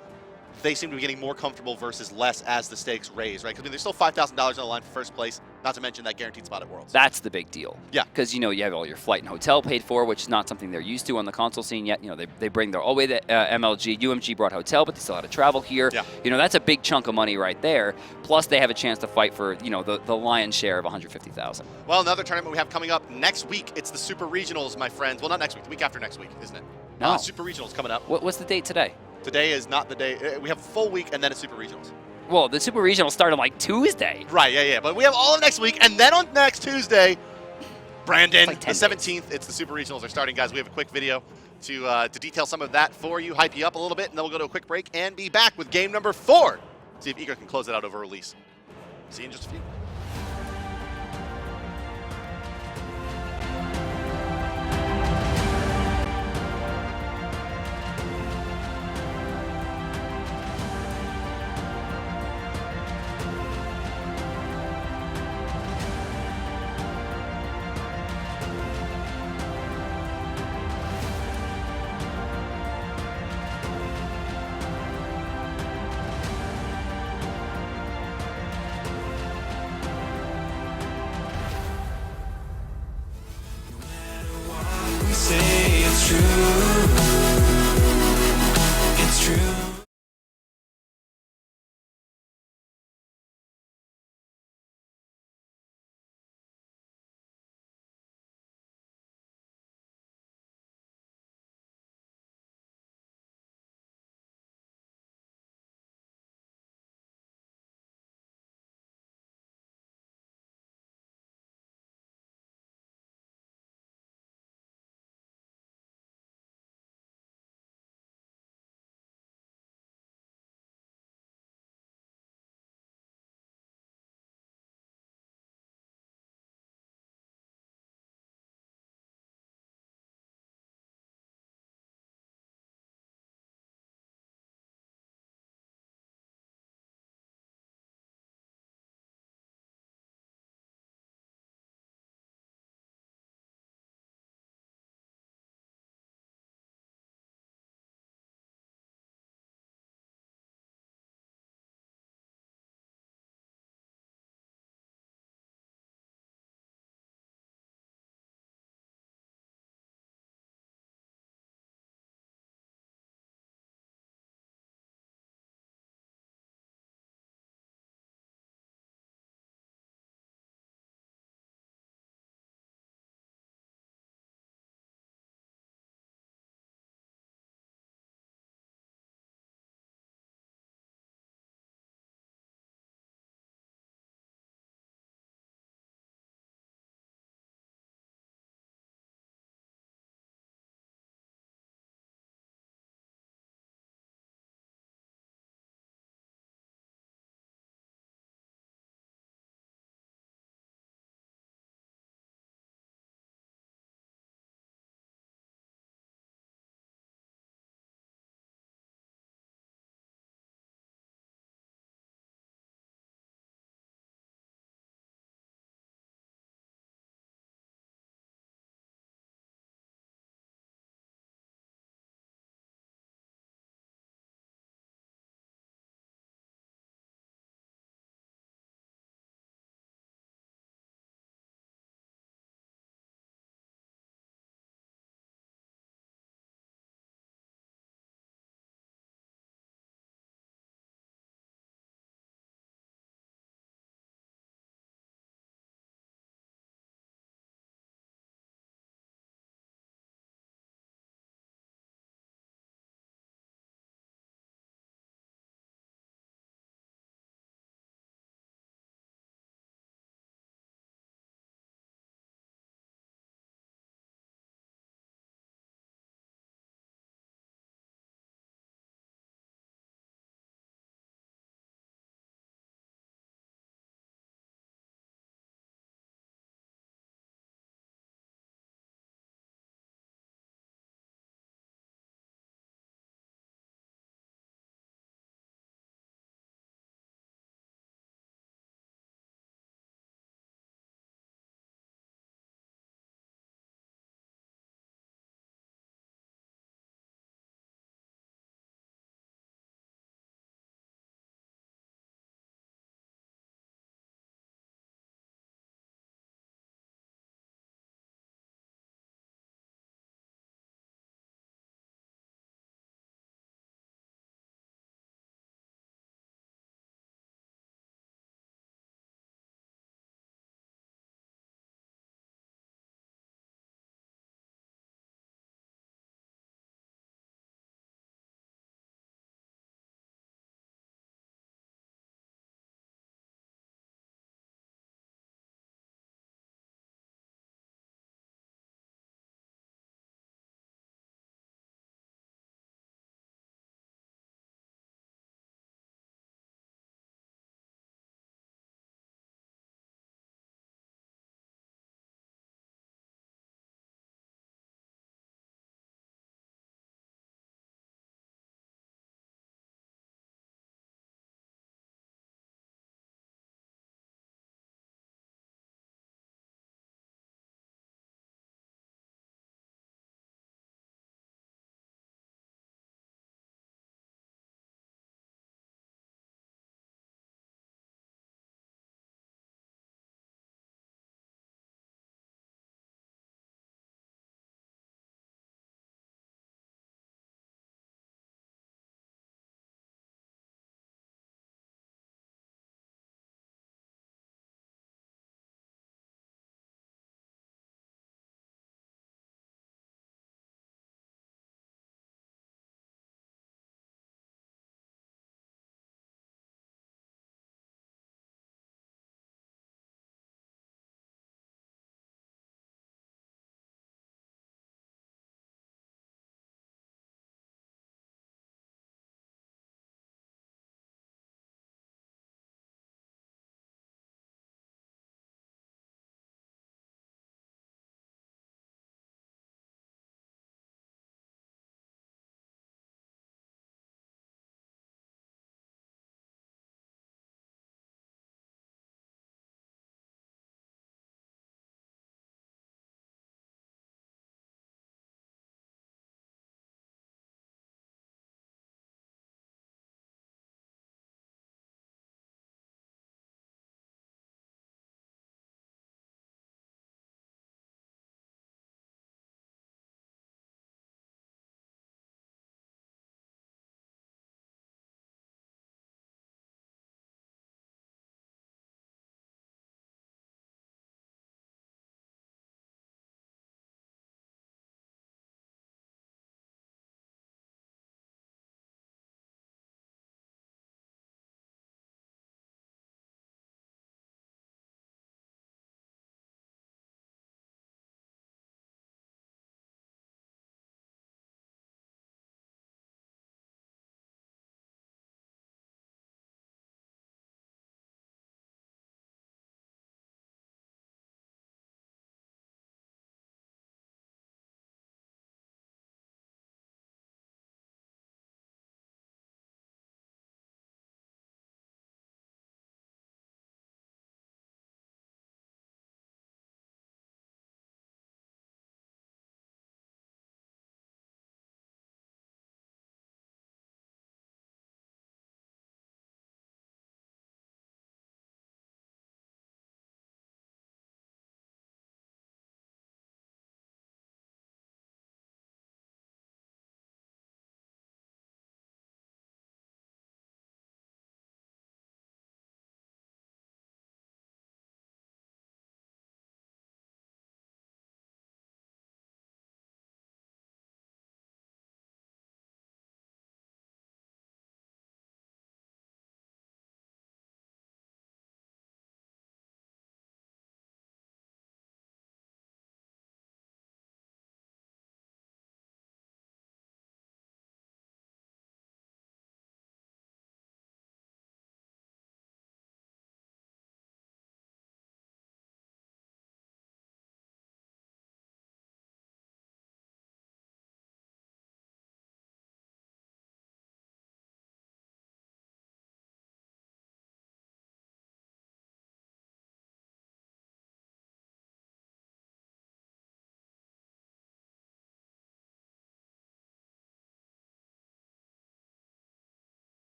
S1: They seem to be getting more comfortable versus less as the stakes raise, right? Because I mean, there's still $5,000 on the line for first place, not to mention that guaranteed spot at Worlds.
S2: That's the big deal.
S1: Yeah.
S2: Because, you know, you have all your flight and hotel paid for, which is not something they're used to on the console scene yet. You know, they bring their all the way to MLG. UMG brought hotel, but they still had to travel here.
S1: Yeah.
S2: You know, that's a big chunk of money right there. Plus, they have a chance to fight for, you know, the lion's share of $150,000.
S1: Well, another tournament we have coming up next week. It's the Super Regionals, my friends. Well, not next week. The week after next week, isn't it?
S2: No.
S1: Super Regionals coming up.
S2: What's the date today?
S1: Today is not the day. We have a full week and then a Super Regionals.
S2: Well, the Super Regionals start on like Tuesday.
S1: Right, yeah. But we have all of next week, and then on next Tuesday, Brandon,
S2: like
S1: the 17th, it's the Super Regionals are starting, guys. We have a quick video to detail some of that for you, hype you up a little bit, and then we'll go to a quick break and be back with game number 4. See if Eager can close it out over Release. See you in just a few.
S9: Say it's true.